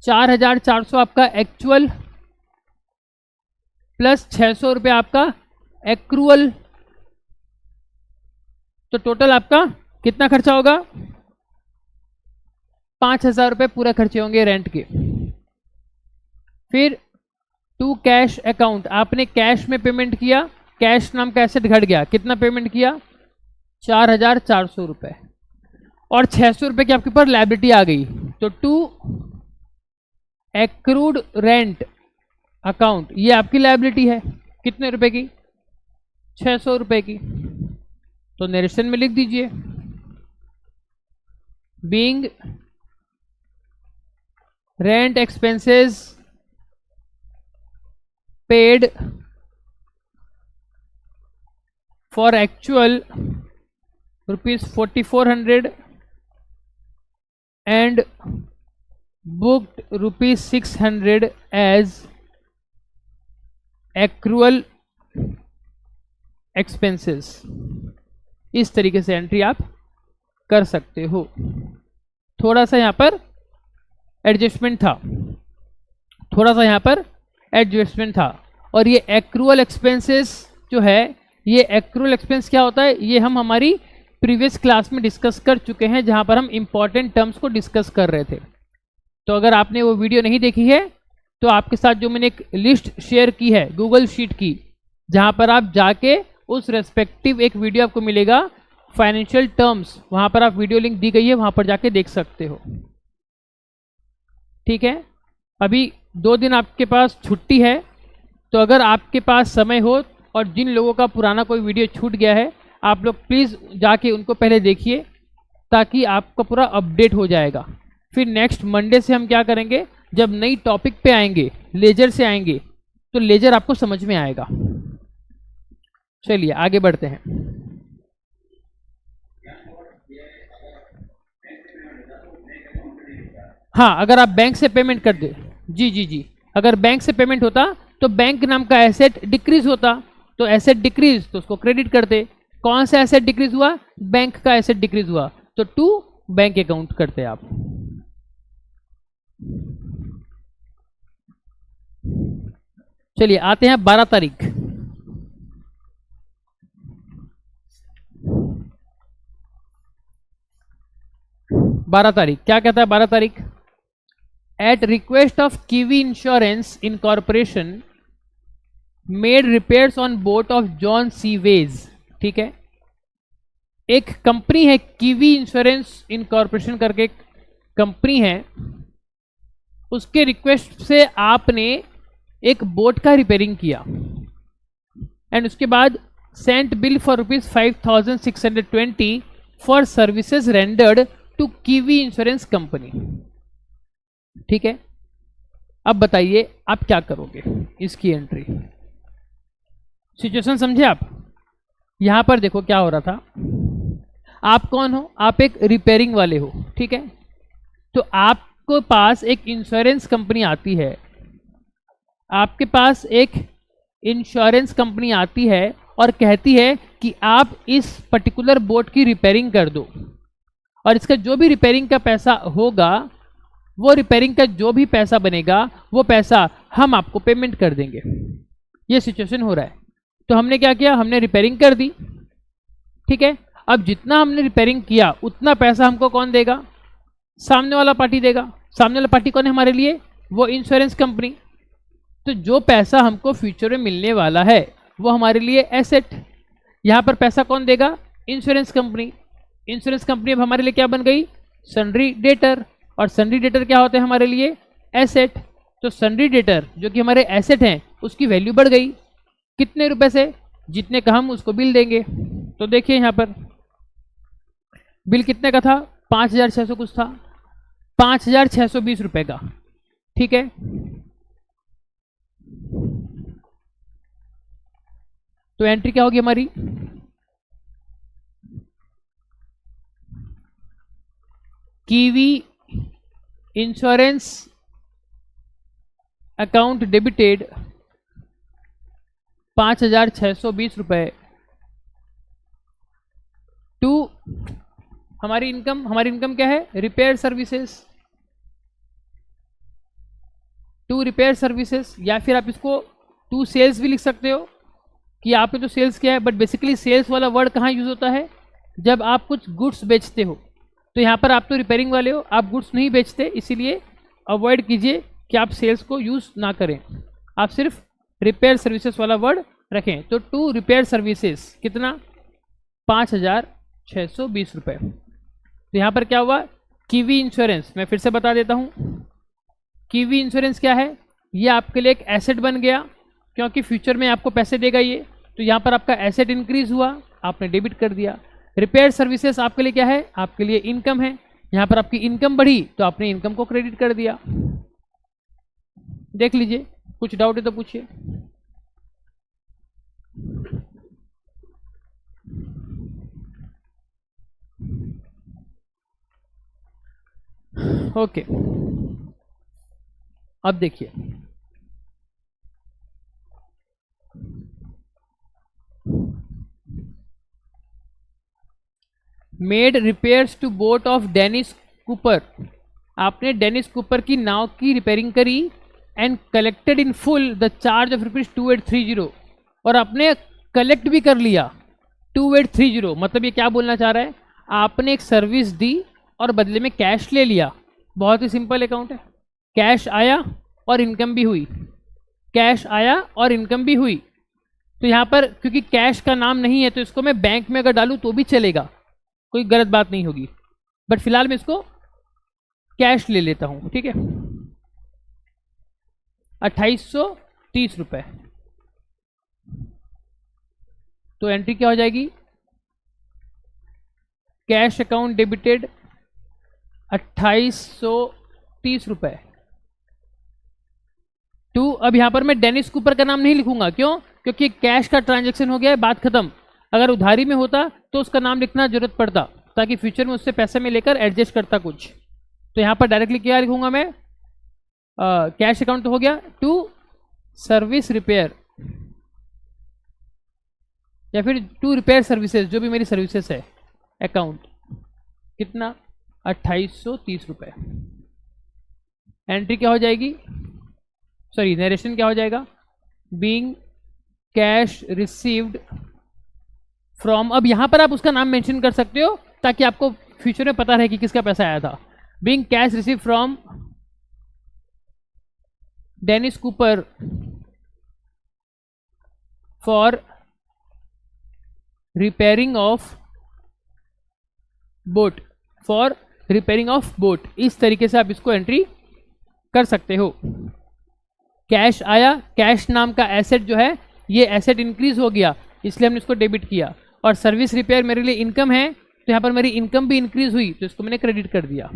4,400 आपका एक्चुअल प्लस 600 रुपया आपका एक्रूअल। तो टोटल आपका कितना खर्चा होगा? 5,000 रुपये पूरे खर्चे होंगे रेंट के। फिर टू कैश अकाउंट, आपने कैश में पेमेंट किया, कैश नाम का एसेट घट गया, कितना पेमेंट किया? 4,400 रुपये, और 600 रुपये की आपके ऊपर लायबिलिटी आ गई। तो टू एक्रूड रेंट अकाउंट, ये आपकी लायबिलिटी है, कितने रुपए की? 600 रुपये की। तो नरेशन में लिख दीजिए, being rent expenses paid for actual ₹4,400 and booked ₹600 as accrual expenses। इस तरीके से एंट्री आप कर सकते हो। थोड़ा सा यहाँ पर एडजस्टमेंट था, थोड़ा सा यहाँ पर एडजस्टमेंट था। और ये एक्रूअल एक्सपेंसेस जो है, ये एक्रूअल एक्सपेंस क्या होता है, ये हम हमारी प्रीवियस क्लास में डिस्कस कर चुके हैं, जहां पर हम इंपॉर्टेंट टर्म्स को डिस्कस कर रहे थे। तो अगर आपने वो वीडियो नहीं देखी है तो आपके साथ जो मैंने एक लिस्ट शेयर की है गूगल शीट की, जहां पर आप जाके उस रेस्पेक्टिव एक वीडियो आपको मिलेगा फाइनेंशियल टर्म्स, वहां पर आप वीडियो लिंक दी गई है, वहां पर जाके देख सकते हो। ठीक है, अभी 2 दिन आपके पास छुट्टी है, तो अगर आपके पास समय हो और जिन लोगों का पुराना कोई वीडियो छूट गया है, आप लोग प्लीज़ जाके उनको पहले देखिए, ताकि आपका पूरा अपडेट हो जाएगा। फिर नेक्स्ट मंडे से हम क्या करेंगे, जब नई टॉपिक पे आएंगे, लेजर से आएंगे, तो लेजर आपको समझ में आएगा। चलिए आगे बढ़ते हैं। हाँ, अगर आप बैंक से पेमेंट कर दे, जी, अगर बैंक से पेमेंट होता तो बैंक नाम का एसेट डिक्रीज होता, तो एसेट डिक्रीज तो उसको क्रेडिट करते। कौन सा एसेट डिक्रीज हुआ? बैंक का एसेट डिक्रीज हुआ, तो टू बैंक अकाउंट करते आप। चलिए आते हैं 12 तारीख। क्या कहता है 12 तारीख? At request of Kiwi insurance incorporation made repairs on boat of John Sewage. ठीक है, एक कंपनी है कीवी इंश्योरेंस इनकॉर्पोरेशन करके, एक कंपनी है, उसके रिक्वेस्ट से आपने एक बोट का रिपेयरिंग किया, एंड उसके बाद sent bill for ₹5,620 for services rendered to Kiwi insurance company. ठीक है, अब बताइए आप क्या करोगे इसकी एंट्री। सिचुएशन समझे आप? यहां पर देखो क्या हो रहा था। आप कौन हो? आप एक रिपेयरिंग वाले हो। ठीक है, तो आपको पास एक इंश्योरेंस कंपनी आती है, आपके पास एक इंश्योरेंस कंपनी आती है और कहती है कि आप इस पर्टिकुलर बोट की रिपेयरिंग कर दो, और इसका जो भी रिपेयरिंग का पैसा होगा वो रिपेयरिंग का जो भी पैसा बनेगा वो पैसा हम आपको पेमेंट कर देंगे। ये सिचुएशन हो रहा है। तो हमने क्या किया, हमने रिपेयरिंग कर दी, ठीक है। अब जितना हमने रिपेयरिंग किया उतना पैसा हमको कौन देगा, सामने वाला पार्टी देगा। सामने वाला पार्टी कौन है हमारे लिए, वो इंश्योरेंस कंपनी। तो जो पैसा हमको फ्यूचर में मिलने वाला है वो हमारे लिए एसेट। यहाँ पर पैसा कौन देगा, इंश्योरेंस कंपनी। इंश्योरेंस कंपनी अब हमारे लिए क्या बन गई, सन्ड्री डेटर। और सन्ड्री डेटर क्या होते हैं हमारे लिए, एसेट। तो सन्ड्री डेटर जो कि हमारे एसेट हैं उसकी वैल्यू बढ़ गई, कितने रुपए से, जितने का हम उसको बिल देंगे। तो देखिए यहाँ पर बिल कितने का था, 5,600 कुछ था, 5,620 रुपए का, ठीक है। तो एंट्री क्या होगी हमारी, कीवी इंश्योरेंस अकाउंट डेबिटेड 5,620 रुपए टू हमारी इनकम क्या है, repair services, to repair services. या फिर आप इसको टू सेल्स भी लिख सकते हो कि आपने तो सेल्स किया है, बट बेसिकली सेल्स वाला वर्ड कहाँ यूज होता है, जब आप कुछ गुड्स बेचते हो। तो यहाँ पर आप तो रिपेयरिंग वाले हो, आप गुड्स नहीं बेचते, इसीलिए अवॉइड कीजिए कि आप सेल्स को यूज़ ना करें, आप सिर्फ रिपेयर सर्विसेज वाला वर्ड रखें। तो टू रिपेयर सर्विसेज कितना, 5,620 रुपये। तो यहाँ पर क्या हुआ, कीवी इंश्योरेंस, मैं फिर से बता देता हूँ, कीवी इंश्योरेंस क्या है, ये आपके लिए एक एसेट बन गया क्योंकि फ्यूचर में आपको पैसे देगा ये। तो यहाँ पर आपका एसेट इंक्रीज हुआ, आपने डेबिट कर दिया। रिपेयर सर्विसेज आपके लिए क्या है, आपके लिए इनकम है, यहाँ पर आपकी इनकम बढ़ी तो आपने इनकम को क्रेडिट कर दिया। देख लीजिए, कुछ डाउट है तो पूछिए। ओके, अब देखिए, made repairs to boat of Dennis Cooper, आपने डेनिस कूपर की नाव की रिपेयरिंग करी and collected in full the charge of ₹2830, और आपने कलेक्ट भी कर लिया 2830। मतलब ये क्या बोलना चाह रहा है, आपने एक सर्विस दी और बदले में कैश ले लिया। बहुत ही सिंपल अकाउंट है, कैश आया और इनकम भी हुई, कैश आया और इनकम भी हुई। तो यहाँ पर क्योंकि कैश का नाम नहीं है तो इसको मैं बैंक में अगर डालूँ तो भी चलेगा, कोई गलत बात नहीं होगी, बट फिलहाल मैं इसको कैश ले लेता हूँ, ठीक है। 2830 रुपये। तो एंट्री क्या हो जाएगी, कैश अकाउंट डेबिटेड 2830 रुपये टू, अब यहां पर मैं डेनिस कूपर का नाम नहीं लिखूंगा, क्यों, क्योंकि कैश का ट्रांजैक्शन हो गया है, बात खत्म। अगर उधारी में होता तो उसका नाम लिखना जरूरत पड़ता, ताकि फ्यूचर में उससे पैसे में लेकर एडजस्ट करता कुछ। तो यहां पर डायरेक्टली क्या लिखूंगा मैं, कैश अकाउंट तो हो गया, टू सर्विस रिपेयर या फिर टू रिपेयर सर्विसेज, जो भी मेरी सर्विसेज है, अकाउंट कितना 2830 रुपये। एंट्री क्या हो जाएगी, सॉरी नरेशन क्या हो जाएगा, बीइंग कैश रिसीव्ड फ्रॉम, अब यहां पर आप उसका नाम मेंशन कर सकते हो ताकि आपको फ्यूचर में पता रहे कि किसका पैसा आया था। Being cash receive from Dennis Cooper for repairing of boat, for repairing of boat, इस तरीके से आप इसको एंट्री कर सकते हो। कैश आया, कैश नाम का एसेट जो है ये एसेट इंक्रीज हो गया इसलिए हमने इसको डेबिट किया, और सर्विस रिपेयर मेरे लिए इनकम है तो यहाँ पर मेरी इनकम भी इंक्रीज हुई तो इसको मैंने क्रेडिट कर दिया।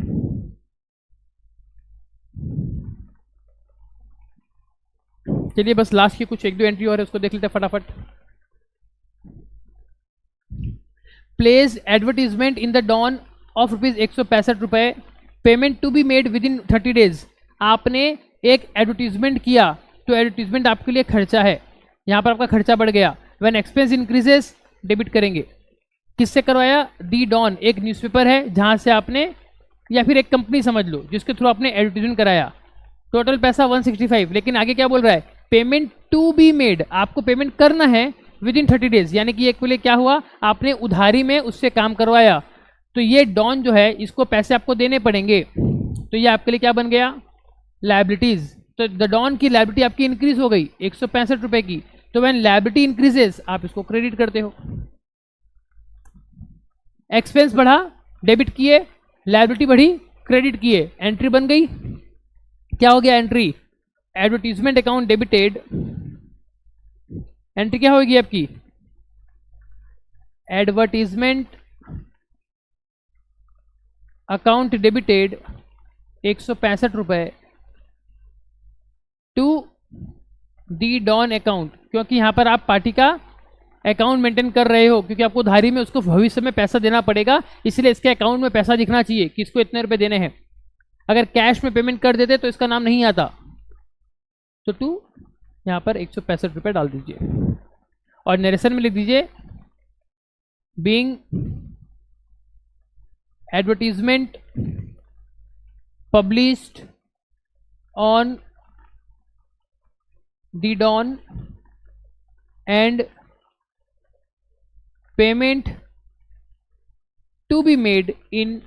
चलिए बस लास्ट की कुछ एक दो एंट्री और है उसको देख लेते हैं फटाफट। Place advertisement in the Dawn of ₹165 रुपये, payment to be made within 30 days, आपने एक एडवर्टीजमेंट किया तो एडवर्टीजमेंट आपके लिए खर्चा है, यहाँ पर आपका खर्चा बढ़ गया। व्हेन एक्सपेंस इंक्रीजेस डेबिट करेंगे, किससे करवाया, दी डॉन, एक न्यूज़पेपर है जहाँ से आपने या फिर एक कंपनी समझ लो जिसके थ्रू आपने एडवर्टीजमेंट कराया, टोटल पैसा 165, लेकिन आगे क्या बोल रहा है, पेमेंट टू बी मेड, आपको पेमेंट करना है विद इन 30 डेज, यानी कि एक लिए क्या हुआ, आपने उधारी में उससे काम करवाया, तो ये डॉन जो है इसको पैसे आपको देने पड़ेंगे, तो ये आपके लिए क्या बन गया, लायबिलिटीज। तो द डॉन की लायबिलिटी आपकी इंक्रीज हो गई 165 रुपए की, तो व्हेन लायबिलिटी इंक्रीजेस आप इसको क्रेडिट करते हो। एक्सपेंस बढ़ा, डेबिट किए, लायबिलिटी बढ़ी, क्रेडिट किए, एंट्री बन गई, क्या हो गया entry, advertisement account debited, entry क्या होगी आपकी, एडवर्टीजमेंट अकाउंट डेबिटेड 165 रुपए टू दी डॉन अकाउंट, क्योंकि यहां पर आप पार्टी का अकाउंट मेंटेन कर रहे हो, क्योंकि आपको उधारी में उसको भविष्य में पैसा देना पड़ेगा, इसलिए इसके अकाउंट में पैसा दिखना चाहिए कि इसको इतने रुपए देने हैं। अगर कैश में पेमेंट कर देते तो इसका नाम नहीं आता, तो टू यहां पर 165 रुपए डाल दीजिए और नरेशन में लिख दीजिए being advertisement published on the Dawn and payment to be made in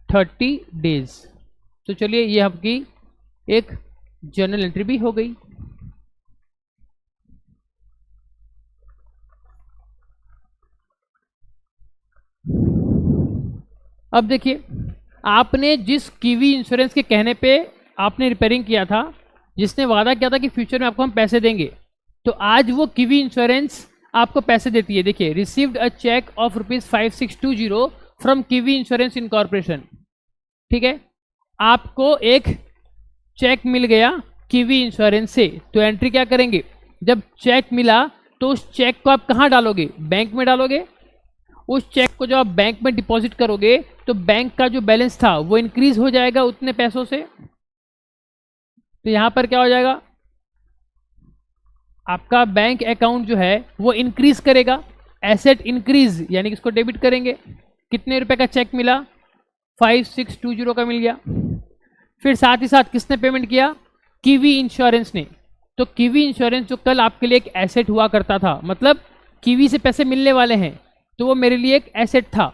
30 days. तो चलिए ये आपकी एक जर्नल एंट्री भी हो गई। अब देखिए, आपने जिस कीवी इंश्योरेंस के कहने पे आपने रिपेयरिंग किया था, जिसने वादा किया था कि फ्यूचर में आपको हम पैसे देंगे, तो आज वो कीवी इंश्योरेंस आपको पैसे देती है। देखिए, received a cheque of ₹5620 from Kiwi insurance incorporation, ठीक है, आपको एक चेक मिल गया कीवी इंश्योरेंस से, तो एंट्री क्या करेंगे, जब चेक मिला तो उस चेक को आप कहाँ डालोगे, बैंक में डालोगे। उस चेक को जब आप बैंक में डिपॉजिट करोगे तो बैंक का जो बैलेंस था वो इंक्रीज हो जाएगा उतने पैसों से, तो यहां पर क्या हो जाएगा, आपका बैंक अकाउंट जो है वो इंक्रीज करेगा, एसेट इंक्रीज, यानी कि इसको डेबिट करेंगे। कितने रुपए का चेक मिला, 5620 का मिल गया। फिर साथ ही साथ किसने पेमेंट किया, कीवी इंश्योरेंस ने। तो कीवी इंश्योरेंस जो कल आपके लिए एक एसेट हुआ करता था, मतलब कीवी से पैसे मिलने वाले हैं, तो वो मेरे लिए एक एसेट था,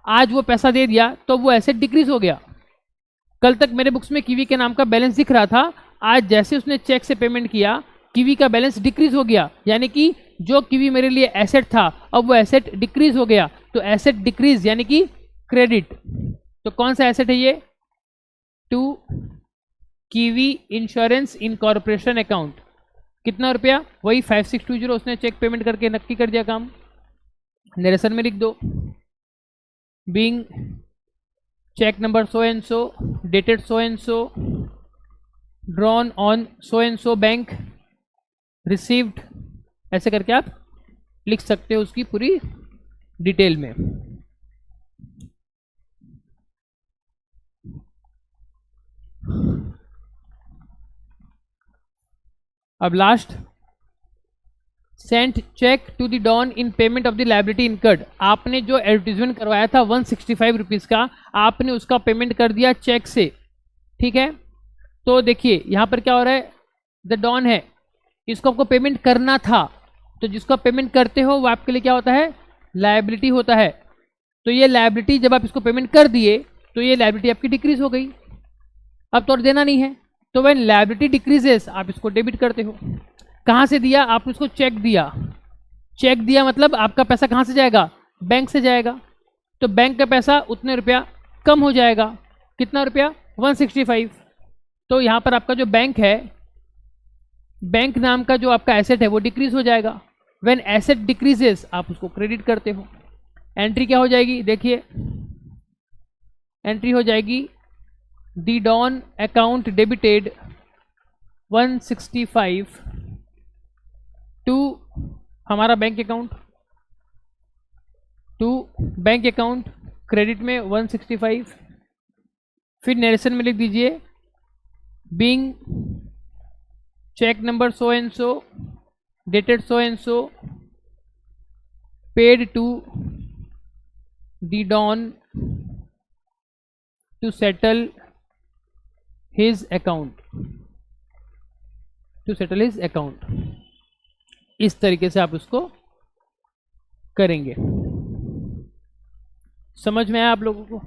आज वो पैसा दे दिया तो वो एसेट डिक्रीज हो गया। कल तक मेरे बुक्स में कीवी के नाम का बैलेंस दिख रहा था, आज जैसे उसने चेक से पेमेंट किया कीवी का बैलेंस डिक्रीज हो गया, यानी कि जो कीवी मेरे लिए एसेट था अब वो एसेट डिक्रीज हो गया, तो एसेट डिक्रीज यानी कि क्रेडिट। तो कौन सा एसेट है ये, to Kiwi insurance incorporation account, कितना रुपया, वही 5620, उसने चेक पेमेंट करके नक्की कर दिया काम। नरेशन में लिख दो being cheque number so and so, dated so and so, drawn on so and so bank, received, ऐसे करके आप लिख सकते हो उसकी पूरी डिटेल में। अब last, sent cheque to the Dawn in payment of the liability incurred, आपने जो एडवर्टीजमेंट करवाया था 165 रुपीज़ का, आपने उसका पेमेंट कर दिया चेक से, ठीक है। तो देखिए यहाँ पर क्या हो रहा है, द डॉन है, इसको आपको पेमेंट करना था, तो जिसको आप पेमेंट करते हो वो आपके लिए क्या होता है, लायबिलिटी होता है। तो ये लायबिलिटी जब आप इसको पेमेंट कर दिए तो ये लायबिलिटी आपकी डिक्रीज हो गई, अब तो और देना नहीं है, तो व्हेन लायबिलिटी डिक्रीजेस आप इसको डेबिट करते हो। कहाँ से दिया, आपने उसको चेक दिया, चेक दिया मतलब आपका पैसा कहाँ से जाएगा, बैंक से जाएगा, तो बैंक का पैसा उतने रुपया कम हो जाएगा, कितना रुपया, 165। तो यहाँ पर आपका जो बैंक है, बैंक नाम का जो आपका एसेट है वो डिक्रीज हो जाएगा। व्हेन एसेट डिक्रीजेस आप उसको क्रेडिट करते हो। एंट्री क्या हो जाएगी, देखिए एंट्री हो जाएगी the Dawn account debited 165 to हमारा bank account, to bank account credit में 165। फिर नरेशन में लिख दीजिए being cheque number so and so, dated so and so, paid to the Dawn to settle his account, to settle his account. इस तरीके से आप उसको करेंगे। समझ में आया आप लोगों को?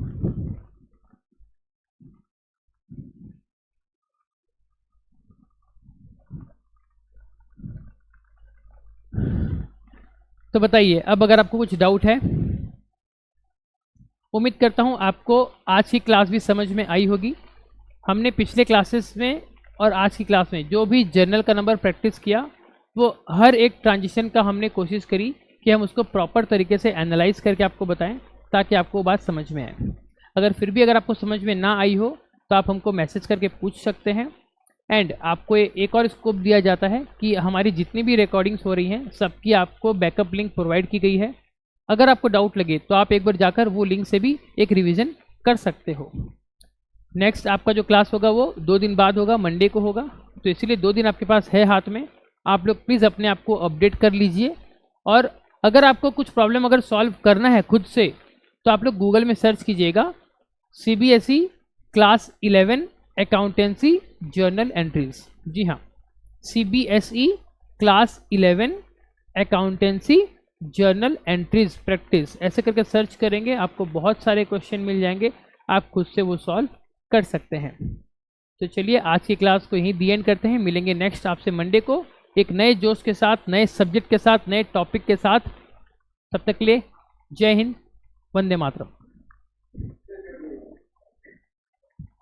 तो बताइए अब अगर आपको कुछ डाउट है। उम्मीद करता हूं आपको आज की क्लास भी समझ में आई होगी। हमने पिछले क्लासेस में और आज की क्लास में जो भी जर्नल का नंबर प्रैक्टिस किया, वो हर एक ट्रांजिशन का हमने कोशिश करी कि हम उसको प्रॉपर तरीके से एनालाइज करके आपको बताएं, ताकि आपको बात समझ में आए। अगर फिर भी अगर आपको समझ में ना आई हो तो आप हमको मैसेज करके पूछ सकते हैं। एंड आपको एक और स्कोप दिया जाता है कि हमारी जितनी भी रिकॉर्डिंग्स हो रही हैं सबकी आपको बैकअप लिंक प्रोवाइड की गई है। अगर आपको डाउट लगे तो आप एक बार जाकर वो लिंक से भी एक रिवीजन कर सकते हो। नेक्स्ट आपका जो क्लास होगा वो 2 दिन बाद होगा, मंडे को होगा। तो इसीलिए 2 दिन आपके पास है हाथ में, आप लोग प्लीज़ अपने आप को अपडेट कर लीजिए। और अगर आपको कुछ प्रॉब्लम अगर सॉल्व करना है खुद से, तो आप लोग गूगल में सर्च कीजिएगा CBSE class 11 accountancy journal entries. जी हाँ, CBSE class 11 accountancy journal entries practice, ऐसे करके सर्च करेंगे आपको बहुत सारे क्वेश्चन मिल जाएंगे, आप खुद से वो सॉल्व कर सकते हैं। तो चलिए आज की क्लास को यहीं दी एंड करते हैं। मिलेंगे नेक्स्ट आपसे मंडे को एक नए जोश के साथ, नए सब्जेक्ट के साथ, नए टॉपिक के साथ। तब तक के लिए जय हिंद, वंदे मातरम।